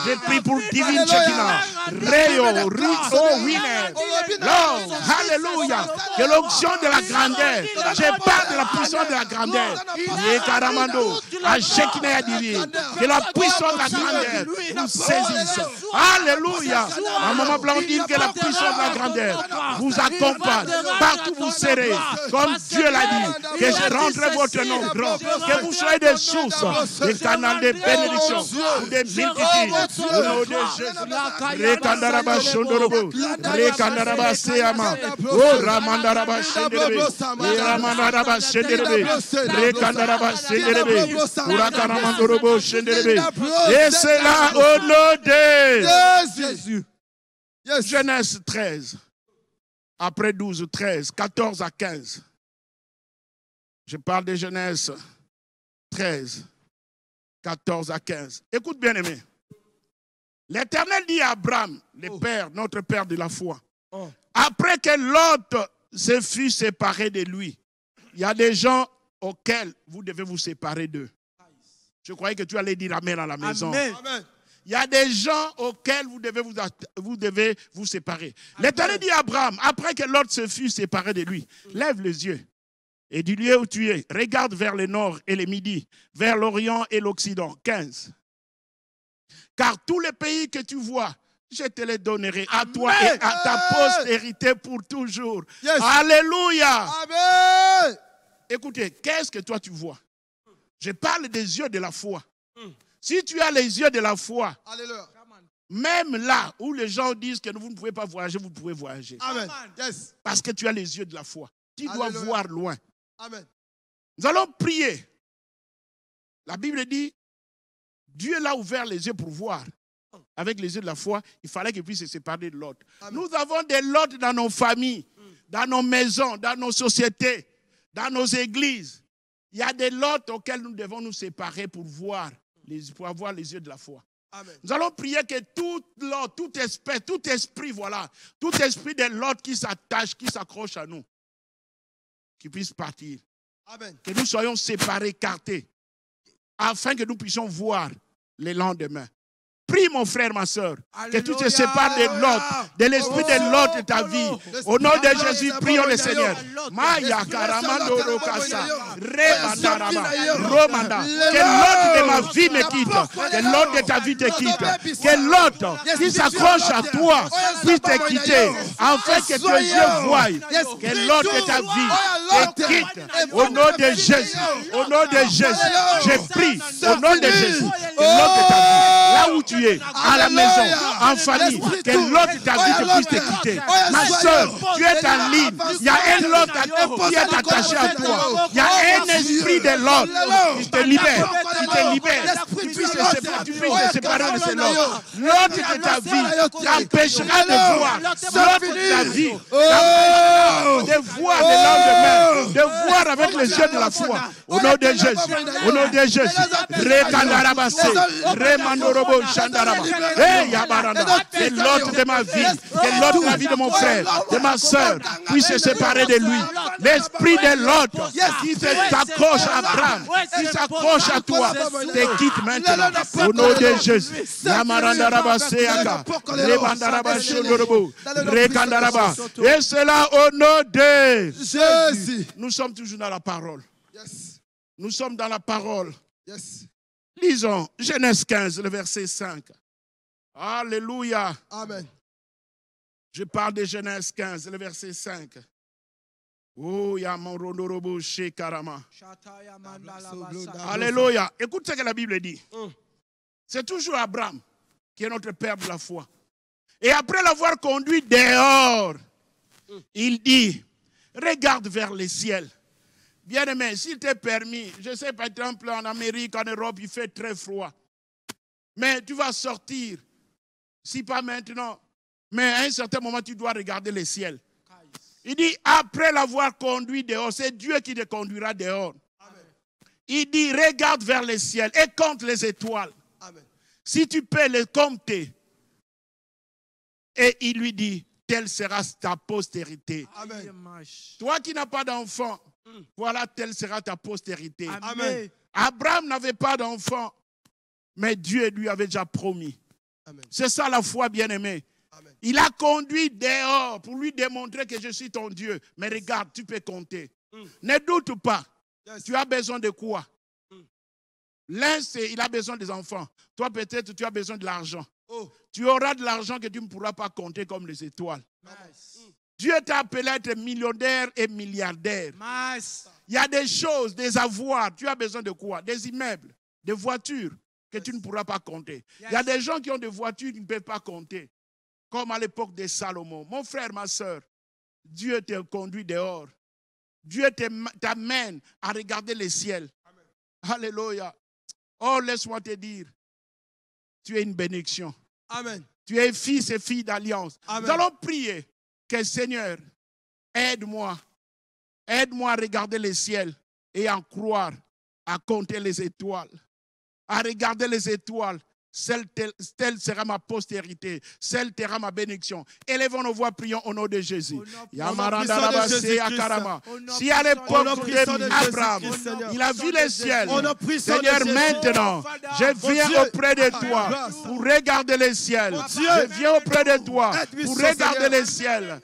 J'ai pris pour Divine Shekinah, Réo, Rico, Winner, Lord, Alléluia. Que l'onction de la grandeur, je parle de la puissance de la grandeur. Yekaramando, à Shekinah divine. Que la puissance de la grandeur vous saisisse. Alléluia. À un moment Blandine, que la puissance de la grandeur vous accompagne. Partout vous serez, comme Dieu l'a dit. Que je rendrai votre nom grand. Que vous soyez des sources, des canaux de bénédiction, ou des multitudes. Au nom de Jésus. Rekandaraba Shondorobo. Rekandaraba Seyama. Oh, Ramandaraba Shenderebe. Ramandaraba Shenderebe. Rekandaraba Shenderebe. Urakaramandorobo Shenderebe. Et c'est là au nom de Jésus. Yes. Genèse 13. Après 12, 13, 14 à 15. Je parle de Genèse 13, 14 à 15. Écoute bien aimé. L'Éternel dit à Abraham, le père, notre père de la foi, Oh. après que Lot se fut séparé de lui, il y a des gens auxquels vous devez vous séparer d'eux. Je croyais que tu allais dire amen à la maison. Amen. Amen. Il y a des gens auxquels vous devez vous séparer. L'Éternel dit à Abraham, après que Lot se fut séparé de lui, lève les yeux et du lieu où tu es, regarde vers le nord et le midi, vers l'Orient et l'Occident. 15. Car tous les pays que tu vois, je te les donnerai à toi et à ta postérité pour toujours. Yes. Alléluia. Amen. Écoutez, qu'est-ce que toi tu vois? Je parle des yeux de la foi. Si tu as les yeux de la foi, Alléluia. même là où les gens disent que vous ne pouvez pas voyager, vous pouvez voyager. Amen. Yes. Parce que tu as les yeux de la foi. Tu dois Alléluia. voir loin. Amen. Nous allons prier. La Bible dit, Dieu l'a ouvert les yeux pour voir. Avec les yeux de la foi, il fallait qu'il puisse se séparer de l'autre. Nous avons des lots dans nos familles, dans nos maisons, dans nos sociétés, dans nos églises. Il y a des lots auxquels nous devons nous séparer pour avoir les yeux de la foi. Amen. Nous allons prier que tout lot, tout esprit, voilà, tout esprit de l'autre qui s'attache, qui s'accroche à nous, qui puisse partir. Amen. Que nous soyons séparés, écartés, afin que nous puissions voir le lendemain. Prie, mon frère, ma soeur, que tu te sépares de l'autre, de l'esprit de l'autre de ta vie. Au nom de Jésus, prions le Seigneur. Maya karamando rokasa, rebandaraba, romanda. Que l'autre de ma vie me quitte, que l'autre de ta vie te quitte, que l'autre qui s'accroche à toi puisse te quitter, afin que tes yeux voient que l'autre de ta vie te quitte. Au nom de Jésus, au nom de Jésus, je prie, au nom de Jésus, que l'autre de ta vie, là où tu es, à la maison, en famille, que l'autre de ta vie te puisse te quitter. Ma soeur, tu es en ligne. Il y a un autre qui est attaché à toi. Il y a un esprit de l'autre qui te libère. Qui te libère. Tu puisses te séparer de ce l'autre. L'autre de ta vie t'empêchera de voir. L'autre de ta vie de voir le lendemain. De voir avec les yeux de la foi. Au nom de Jésus. Au nom de Jésus. Rekandarabase. Remandorobo Shandaraba. Hey, Yabaranda. Que l'autre de ma vie, que l'autre de la vie de mon frère, de ma soeur, puisse se séparer de lui. L'esprit de l'autre qui s'accroche à Abraham, qui s'accroche à toi, te quitte maintenant. Au nom de Jésus. Yamarandaraba Seaka. Rebandaraba Shondorobo. Rekandaraba. Et cela au nom de Jésus. Nous sommes toujours dans la parole. Yes. Nous sommes dans la parole. Yes. Lisons Genèse 15, le verset 5. Alléluia. Amen. Je parle de Genèse 15, le verset 5. Oh, Yamorondorobo Shekarama. Alléluia. Écoute ce que la Bible dit. C'est toujours Abraham qui est notre père de la foi. Et après l'avoir conduit dehors, il dit, regarde vers les ciels. Bien-aimé, s'il t'est permis, je sais par exemple en Amérique, en Europe, il fait très froid. Mais tu vas sortir, si pas maintenant, mais à un certain moment, tu dois regarder les ciels. Il dit, après l'avoir conduit dehors, c'est Dieu qui te conduira dehors. Amen. Il dit, regarde vers les ciels et compte les étoiles. Amen. Si tu peux les compter. Et il lui dit, telle sera ta postérité. Amen. Toi qui n'as pas d'enfant, voilà, telle sera ta postérité. Amen. Abraham n'avait pas d'enfant, mais Dieu lui avait déjà promis. C'est ça la foi, bien-aimé. Il a conduit dehors pour lui démontrer que je suis ton Dieu. Mais regarde, tu peux compter. Ne doute pas. Yes. Tu as besoin de quoi? L'un, il a besoin des enfants. Toi, peut-être, tu as besoin de l'argent. Oh. Tu auras de l'argent que tu ne pourras pas compter comme les étoiles. Nice. Dieu t'a appelé à être millionnaire et milliardaire. Nice. Il y a des choses, des avoirs. Tu as besoin de quoi? Des immeubles, des voitures que tu ne pourras pas compter. Il y a des gens qui ont des voitures qui ne peuvent pas compter. Comme à l'époque de Salomon. Mon frère, ma soeur, Dieu te conduit dehors. Dieu t'amène à regarder les ciels. Amen. Alléluia. Oh, laisse-moi te dire, tu es une bénédiction. Amen. Tu es fils et fille d'alliance. Nous allons prier que Seigneur, aide-moi. Aide-moi à regarder les ciels et à en croire, à compter les étoiles. À regarder les étoiles telle sera ma postérité, telle sera ma bénédiction. Élevons nos voix, prions au nom de Jésus. Si à l'époque d'Abraham, il a vu les ciels, Seigneur, maintenant, je viens auprès de toi pour regarder les ciels. Je viens auprès de toi pour regarder les ciels.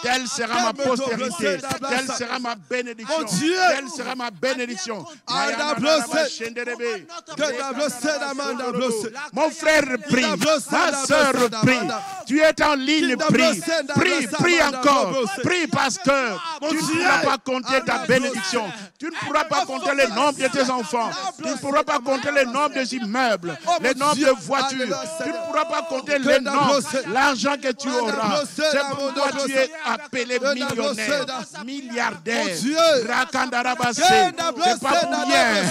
Telle sera ma postérité, telle sera ma bénédiction, telle sera ma bénédiction. Mon frère prie, ma soeur prie, tu es en ligne, prie, prie encore, prie parce que tu ne pourras pas compter ta bénédiction, tu ne pourras pas compter le nombre de tes enfants, tu ne pourras pas compter le nombre des immeubles, le nombre de voitures, tu ne pourras pas compter le nombre, l'argent que tu auras. C'est pourquoi tu es appelé millionnaire, milliardaire. C'est pas pour rien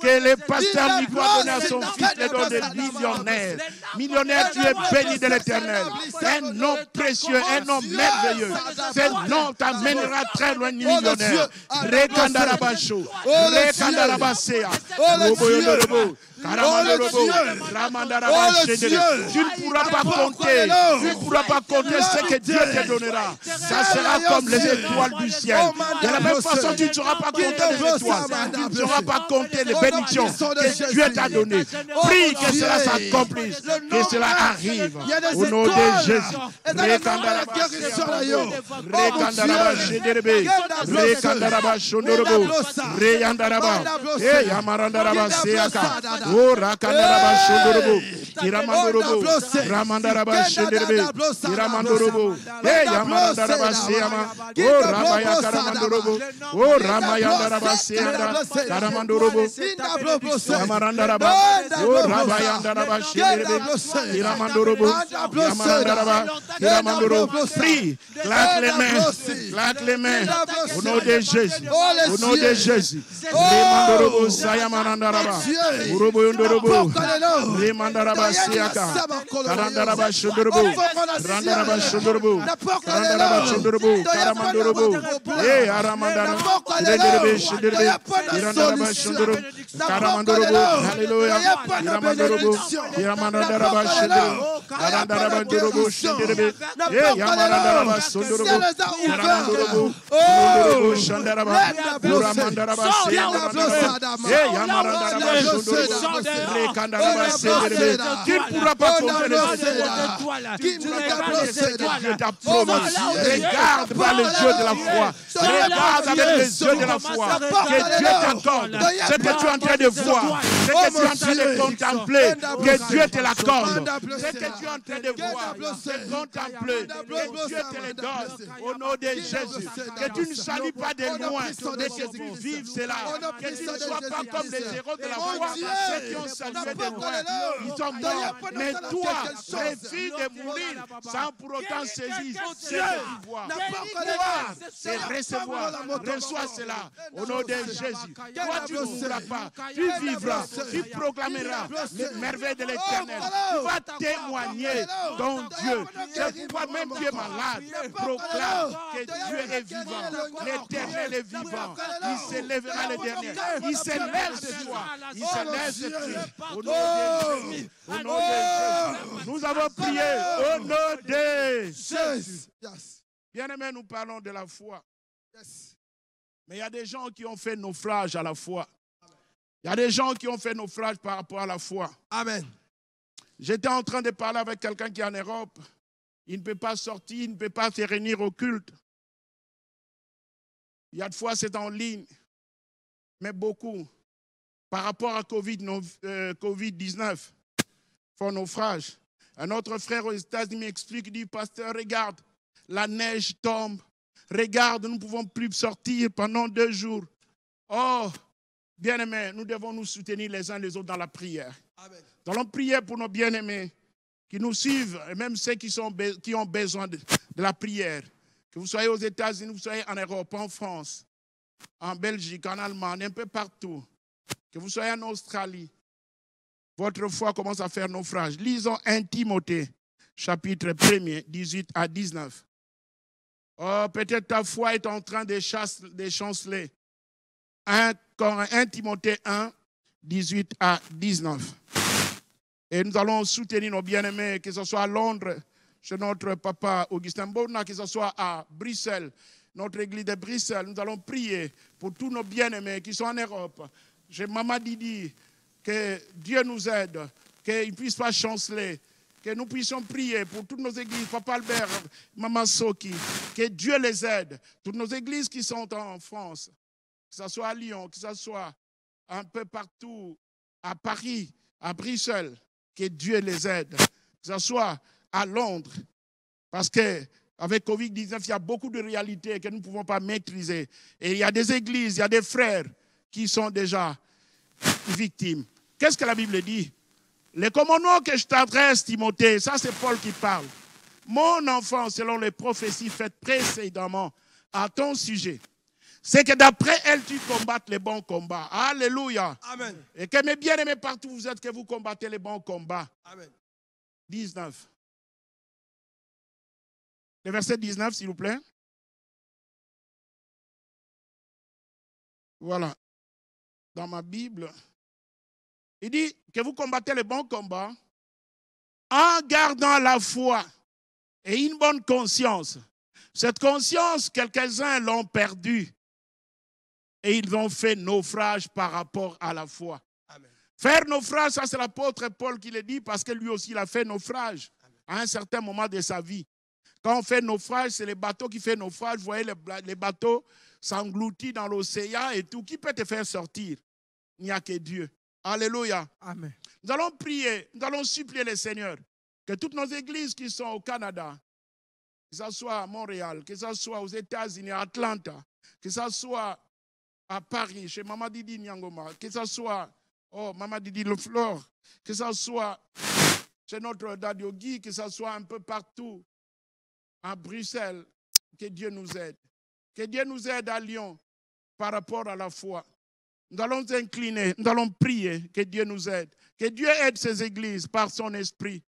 que le pasteur Nico a donné à son fils le don de millionnaire. Millionnaire, tu es béni de l'Éternel. Un nom précieux, un nom merveilleux. Ce nom t'amènera très loin, millionnaire. Rekandarabasho, Rekandarabasea, Roboyodorobo, Karamandorobo, Ramandarabashe. Tu ne pourras pas compter, tu ne pourras pas compter ce que Dieu te donnera. Ça sera comme les étoiles du ciel. De la même façon, tu ne sauras pas compter les étoiles. Tu ne sauras pas compter les bénédictions que Dieu t'a données. Prie que cela s'accomplisse, que cela arrive. Au nom de Jésus. Prie, claque les mains, au nom de Jésus, au nom de Jésus. Tu ne pourras pas compter les étoiles. Dieu t'a promis. Regarde par les yeux de la foi. Regarde avec les yeux de la foi. Que Dieu t'accorde ce que tu es en train de voir, ce que tu es en train de contempler, que Dieu te l'accorde. Ce que tu es en train de voir, de contempler, que Dieu te le donne au nom de Jésus. Que tu ne salues pas de loin, mais que tu vives cela. Que tu ne sois pas comme les héros de la foi, ceux qui ont salué de loin, ils sont morts. Mais toi, refuse de mourir sans pour autant saisir ce que tu vois. Toi, c'est recevoir. Reçois cela au nom de Jésus. Toi, tu ne mourras pas. Tu vivras. Tu proclameras les merveilles de l'Éternel. Tu vas témoigner ton Dieu. C'est pourquoi même Dieu malade proclame que Dieu est vivant. L'Éternel est vivant. Il s'élèvera le dernier. Il s'élève ce soir. Il s'élève ce soir. Au nom de Jésus. Au nom de Jésus. Nous avons prié au nom de Jésus. Bien-aimés, nous parlons de la foi. Mais il y a des gens qui ont fait naufrage à la foi. Il y a des gens qui ont fait naufrage par rapport à la foi. Amen. J'étais en train de parler avec quelqu'un qui est en Europe. Il ne peut pas sortir, il ne peut pas se réunir au culte. Il y a de fois, c'est en ligne. Mais beaucoup, par rapport à Covid-19, font naufrage. Un autre frère aux États-Unis m'explique, il dit, pasteur, regarde, la neige tombe. Regarde, nous ne pouvons plus sortir pendant 2 jours. Oh, bien-aimés, nous devons nous soutenir les uns les autres dans la prière. Amen. Nous allons prier pour nos bien-aimés qui nous suivent, et même ceux qui ont besoin de la prière. Que vous soyez aux États-Unis, vous soyez en Europe, en France, en Belgique, en Allemagne, un peu partout. Que vous soyez en Australie. Votre foi commence à faire naufrage. Lisons 1 Timothée, chapitre 1er, 18 à 19. Oh, peut-être ta foi est en train de chanceler. 1 Timothée 1, 18 à 19. Et nous allons soutenir nos bien-aimés, que ce soit à Londres, chez notre papa Augustin Bona, que ce soit à Bruxelles, notre église de Bruxelles. Nous allons prier pour tous nos bien-aimés qui sont en Europe. J'ai Maman Didi, que Dieu nous aide, qu'il ne puisse pas chanceler, que nous puissions prier pour toutes nos églises, Papa Albert, Maman Soki, que Dieu les aide. Toutes nos églises qui sont en France, que ce soit à Lyon, que ce soit un peu partout, à Paris, à Bruxelles, que Dieu les aide. Que ce soit à Londres, parce qu'avec Covid-19, il y a beaucoup de réalités que nous ne pouvons pas maîtriser. Et il y a des églises, il y a des frères qui sont déjà victimes. Qu'est-ce que la Bible dit? Les commandements que je t'adresse, Timothée, ça c'est Paul qui parle. Mon enfant, selon les prophéties faites précédemment à ton sujet, c'est que d'après elle, tu combattes les bons combats. Alléluia. Amen. Et que mes bien-aimés partout vous êtes, que vous combattez les bons combats. Amen. 19. Le verset 19, s'il vous plaît. Voilà. Dans ma Bible, il dit que vous combattez les bons combats en gardant la foi et une bonne conscience. Cette conscience, quelques-uns l'ont perdue et ils ont fait naufrage par rapport à la foi. Amen. Faire naufrage, ça c'est l'apôtre Paul qui le dit parce que lui aussi il a fait naufrage à un certain moment de sa vie. Quand on fait naufrage, c'est les bateaux qui font naufrage. Vous voyez, les bateaux s'engloutis dans l'océan et tout. Qui peut te faire sortir? Il n'y a que Dieu. Alléluia. Amen. Nous allons prier, nous allons supplier le Seigneur que toutes nos églises qui sont au Canada, que ce soit à Montréal, que ce soit aux États-Unis, à Atlanta, que ce soit à Paris, chez Maman Didi Nyangoma, que ce soit, Maman Didi Le Flore, que ce soit chez notre Dadio Guy, que ce soit un peu partout, à Bruxelles, que Dieu nous aide. Que Dieu nous aide à Lyon par rapport à la foi. Nous allons nous incliner, nous allons prier que Dieu nous aide. Que Dieu aide ces églises par son esprit.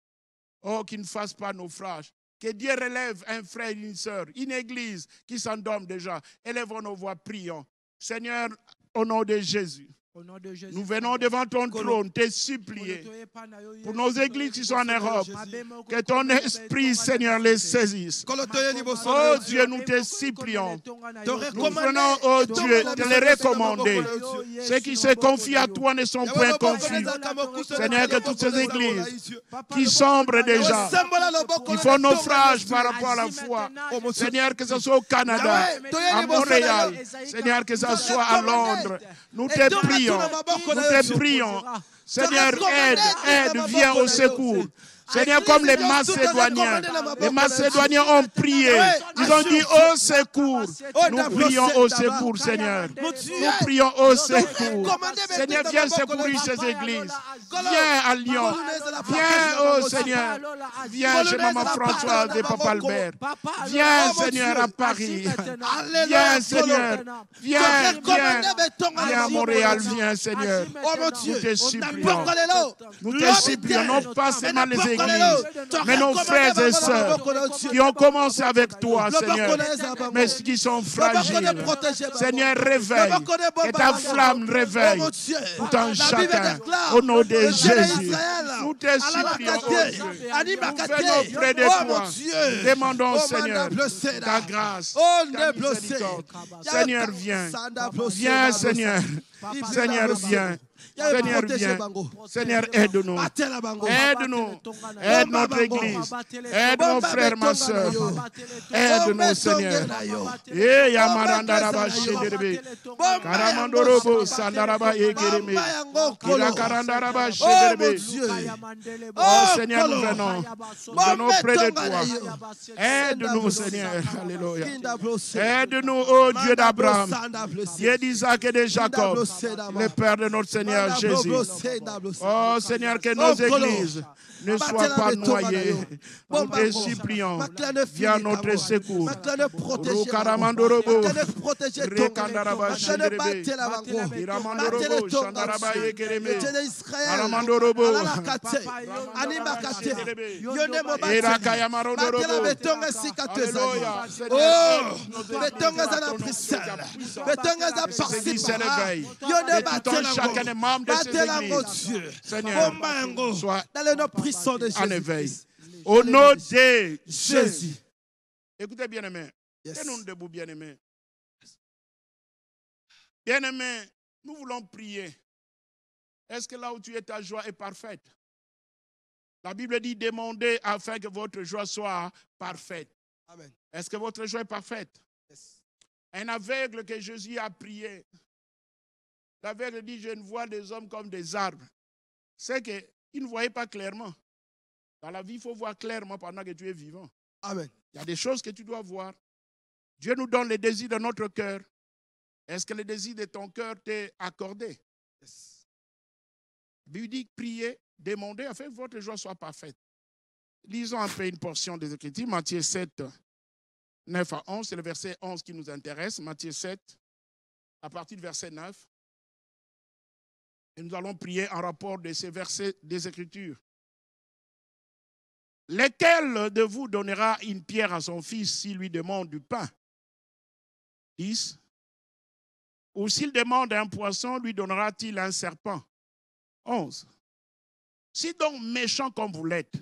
Oh, qu'il ne fasse pas naufrage. Que Dieu relève un frère et une sœur, une église qui s'endorme déjà. Élèvons nos voix, prions. Seigneur, au nom de Jésus, nous venons devant ton trône te supplier pour nos églises qui sont en Europe, que ton esprit, Seigneur, les saisisse. Oh Dieu, nous te supplions. Nous venons, oh Dieu, te les recommander. Ceux qui se confient à toi ne sont point confus. Seigneur, que toutes ces églises qui sombrent déjà, qui font naufrage par rapport à la foi, Seigneur, que ce soit au Canada, à Montréal, Seigneur, que ce soit à Londres, nous te prions. Nous te prions. Seigneur, aide, viens au secours. Seigneur, comme les Macédoniens ont prié. Ils ont dit au secours. Nous prions au secours, Seigneur. Nous prions au secours. Seigneur, viens secourir ces églises. Viens à Lyon. Viens, oh Seigneur. Viens chez Maman Françoise et Papa Albert. Viens, Seigneur, à Paris. Viens, Seigneur. Viens à Montréal. Viens, Seigneur. Nous te supplions. Nous te supplions, non pas seulement les églises, mais nos frères et sœurs qui ont commencé avec toi, Seigneur, mais qui sont fragiles. Seigneur, réveille, que ta flamme réveille tout un chacun. Au nom de Jésus, nous te supplions, oh Dieu. Nous venons près de toi. Demandons, Seigneur, ta grâce, ta miséricorde. Seigneur, viens. Viens, Seigneur. Seigneur, viens. Seigneur, viens. Seigneur, aide-nous. Aide-nous. Aide notre église. Aide nos frères, ma soeur. Aide-nous, Seigneur. Et Yamaranda Shederbe. Karamandorobo Sandaraba Egereme. Kirakaranda Shederbe. Oh Seigneur, nous venons. Nous venons près de toi. Aide-nous, Seigneur. Alléluia. Aide-nous, oh Dieu d'Abraham, Dieu d'Isaac et de Jacob, le Père de notre Seigneur Jésus. Oh Seigneur, que nos églises ne soient pas noyées. Nous te supplions. Viens notre secours. Rukaramandorobo. Rekandaraba Shederebe. Iramandorobo. Shandaraba Yegereme. Aramandorobo. Irakayamandorobo. Alléluia. Betonga za na Bruxelles. Betonga za Église se réveille. de tout un chacun des membres de ces églises. Seigneur, sois en éveil. Au nom de Jésus. Écoutez, bien-aimés. Tenons debout, bien-aimés. Bien-aimés, nous voulons prier. Est-ce que là où tu es, ta joie est parfaite? La Bible dit, demandez afin que votre joie soit parfaite. Amen. Est-ce que votre joie est parfaite? Yes. Un aveugle que Jésus a prié. L'aveugle dit, je ne vois des hommes comme des arbres. C'est qu'il ne voyait pas clairement. Dans la vie, il faut voir clairement pendant que tu es vivant. Amen. Il y a des choses que tu dois voir. Dieu nous donne les désirs de notre cœur. Est-ce que le désir de ton cœur t'est accordé? Yes. Bible dit, priez, demandez afin que votre joie soit parfaite. Lisons un peu une portion des Écritures. Matthieu 7, 9 à 11. C'est le verset 11 qui nous intéresse. Matthieu 7, à partir du verset 9. Et nous allons prier en rapport de ces versets des Écritures. Lequel de vous donnera une pierre à son fils s'il lui demande du pain? 10. Ou s'il demande un poisson, lui donnera-t-il un serpent? 11. Si donc méchant comme vous l'êtes,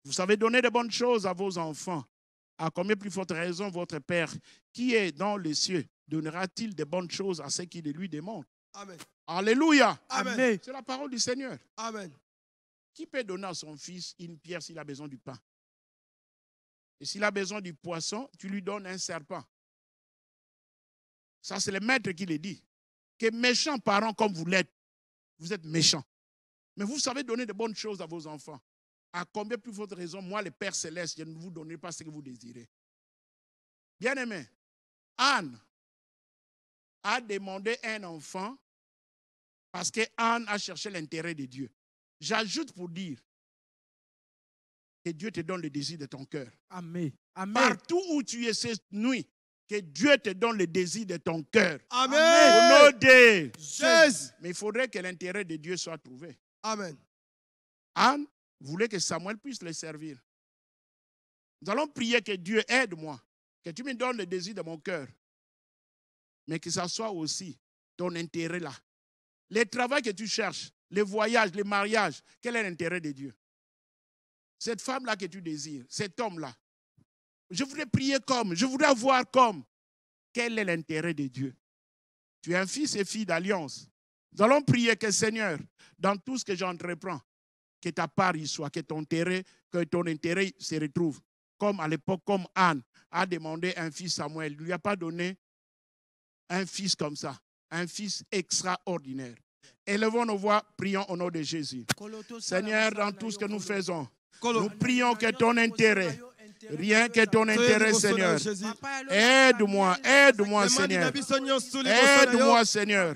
vous savez donner de bonnes choses à vos enfants, à combien plus forte raison votre Père, qui est dans les cieux, donnera-t-il de bonnes choses à ceux qui les lui demandent? Amen. Alléluia. Amen. C'est la parole du Seigneur. Amen. Qui peut donner à son fils une pierre s'il a besoin du pain? Et s'il a besoin du poisson, tu lui donnes un serpent. Ça, c'est le maître qui le dit. Que méchants parents comme vous l'êtes, vous êtes méchants. Mais vous savez donner de bonnes choses à vos enfants. À combien plus forte raison, moi, le Père Céleste, je ne vous donnerai pas ce que vous désirez. Bien-aimé, Anne a demandé un enfant parce que Anne a cherché l'intérêt de Dieu. J'ajoute pour dire que Dieu te donne le désir de ton cœur. Amen. Amen. Partout où tu es cette nuit, que Dieu te donne le désir de ton cœur. Amen. Au nom de Jésus. Mais il faudrait que l'intérêt de Dieu soit trouvé. Amen. Anne voulait que Samuel puisse le servir. Nous allons prier que Dieu aide-moi, que tu me donnes le désir de mon cœur, mais que ça soit aussi ton intérêt là. Les travaux que tu cherches, les voyages, les mariages, quel est l'intérêt de Dieu? Cette femme-là que tu désires, cet homme-là, je voudrais prier comme, je voudrais avoir comme. Quel est l'intérêt de Dieu? Tu es un fils et fille d'alliance. Nous allons prier que Seigneur, dans tout ce que j'entreprends, que ta part y soit, que ton intérêt se retrouve. Comme à l'époque, comme Anne a demandé un fils Samuel. Il ne lui a pas donné un fils comme ça, un fils extraordinaire. Élevons nos voix, prions au nom de Jésus. Seigneur, dans tout ce que nous faisons, nous prions que ton intérêt, rien que ton intérêt, Seigneur, aide-moi, aide-moi, Seigneur, aide-moi, Seigneur,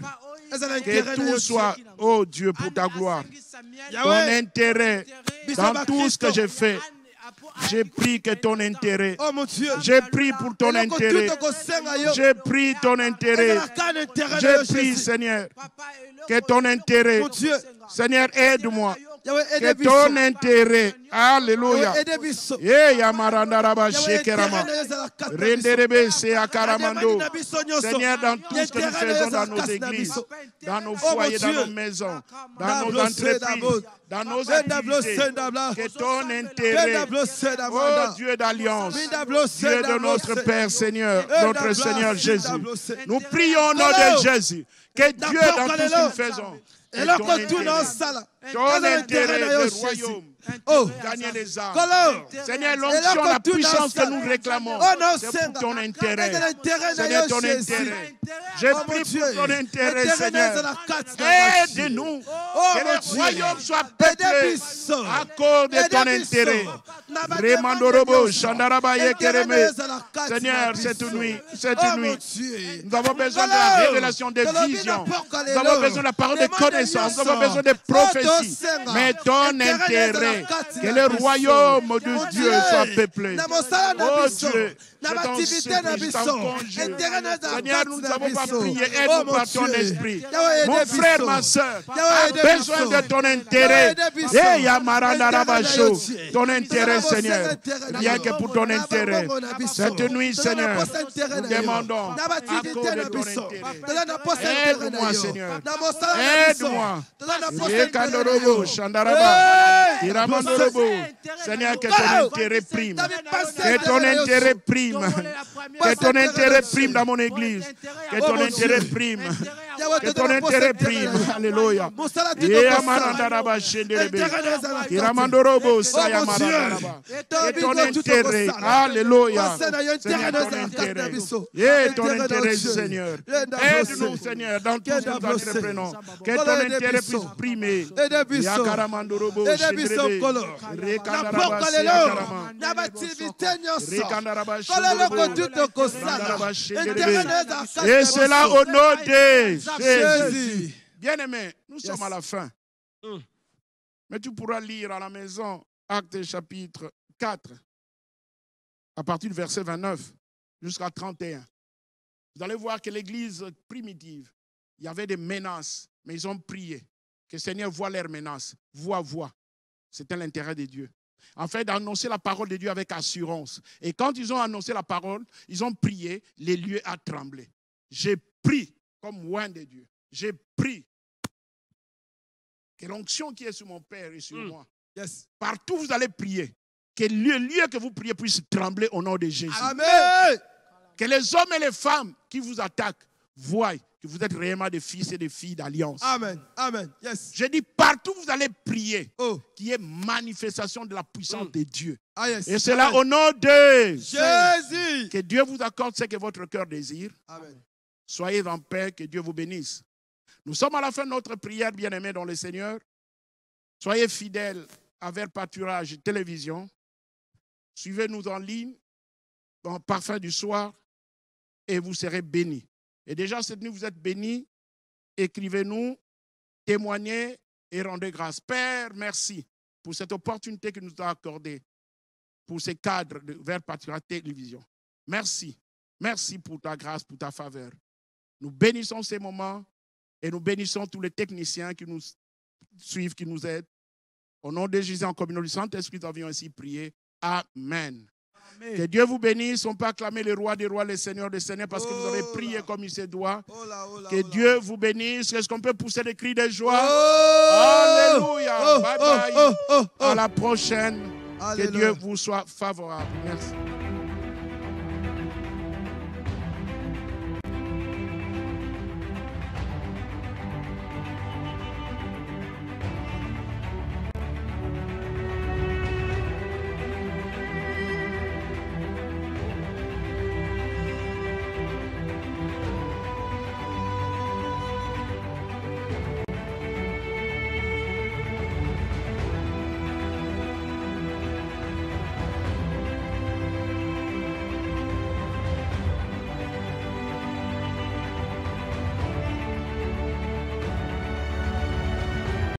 que tout soit, oh Dieu, pour ta gloire. Ton intérêt, dans tout ce que je fais, j'ai pris que ton intérêt, j'ai pris pour ton intérêt, j'ai pris ton intérêt, j'ai pris, Seigneur, que ton intérêt, Seigneur, aide-moi, que ton intérêt, alléluia, Seigneur, dans tout ce que nous faisons dans nos églises, dans nos foyers, dans nos maisons, dans nos entreprises, dans nos activités, que ton intérêt, oh Dieu d'alliance, Dieu de notre Père Seigneur, notre Seigneur Jésus, nous prions au nom de Jésus, que Dieu dans tout ce que nous faisons, et là, quand tout dans ça, ton intérêt de royaume, gagner les âmes. Seigneur, l'onction, la puissance que nous réclamons, c'est pour ton intérêt. Seigneur, ton intérêt. J'ai pris pour ton intérêt, Seigneur. Aide-nous. Que le royaume soit peuplé à cause de ton intérêt. Seigneur, cette nuit, nous avons besoin de la révélation des visions. Nous avons besoin de la parole de connaissance. Nous avons besoin de prophéties. Mais ton intérêt, que le royaume de Dieu soit peuplé. Oh Dieu, je t'en supplie, je t'en conjure. Seigneur, nous ne savons pas prier, aide-nous par ton esprit. Mon frère, ma soeur, a besoin de ton intérêt. Et Yamarandarabasho, ton intérêt, Seigneur. Bien que pour ton intérêt. Cette nuit, Seigneur, nous demandons à cause de ton intérêt. Aide-moi, Seigneur. Aide-moi. Seigneur, que ton intérêt prime. Que ton intérêt prime. Que ton intérêt prime dans mon église. Que ton intérêt prime. Que ton intérêt prime. Alléluia. Que ton intérêt. Alléluia. Seigneur, ton intérêt. Et ton intérêt, Seigneur. Aide-nous, Seigneur, dans tout ce que nous entreprenons. Que ton intérêt puisse primer. Et cela au nom de Jésus. Bien-aimé, nous sommes à la fin. Mais tu pourras lire à la maison Actes chapitre 4, à partir du verset 29 jusqu'à 31. Vous allez voir que l'église primitive, il y avait des menaces, mais ils ont prié. Que le Seigneur voit leurs menaces, voit. C'était l'intérêt de Dieu. En fait, d'annoncer la parole de Dieu avec assurance. Et quand ils ont annoncé la parole, ils ont prié, les lieux ont tremblé. J'ai pris comme loin de Dieu. J'ai pris que l'onction qui est sur mon Père et sur moi. Yes. Partout vous allez prier. Que le lieu que vous priez puisse trembler au nom de Jésus. Amen. Que les hommes et les femmes qui vous attaquent voient que vous êtes réellement des fils et des filles d'alliance. Amen. Amen. Yes. Je dis partout vous allez prier qu'il y ait manifestation de la puissance de Dieu. Ah, yes. Et c'est là au nom de Jésus. Que Dieu vous accorde ce que votre cœur désire. Amen. Soyez en paix, que Dieu vous bénisse. Nous sommes à la fin de notre prière, bien-aimés dans le Seigneur. Soyez fidèles à Vert Pâturage Télévision. Suivez-nous en ligne, dans Parfum du Soir, et vous serez bénis. Et déjà, cette nuit, vous êtes bénis. Écrivez-nous, témoignez et rendez grâce. Père, merci pour cette opportunité que nous as accordée, pour ces cadres de Vert Pâturage Télévision. Merci. Merci pour ta grâce, pour ta faveur. Nous bénissons ces moments et nous bénissons tous les techniciens qui nous suivent, qui nous aident. Au nom de Jésus, en communion du Saint-Esprit, nous avions ainsi prié. Amen. Amen. Que Dieu vous bénisse. On peut acclamer le roi des rois, le Seigneur des seigneurs, parce que vous avez prié comme il se doit. Que Dieu vous bénisse. Est-ce qu'on peut pousser des cris de joie? Alléluia. Bye bye. À la prochaine. Alléluia. Que Dieu vous soit favorable. Merci.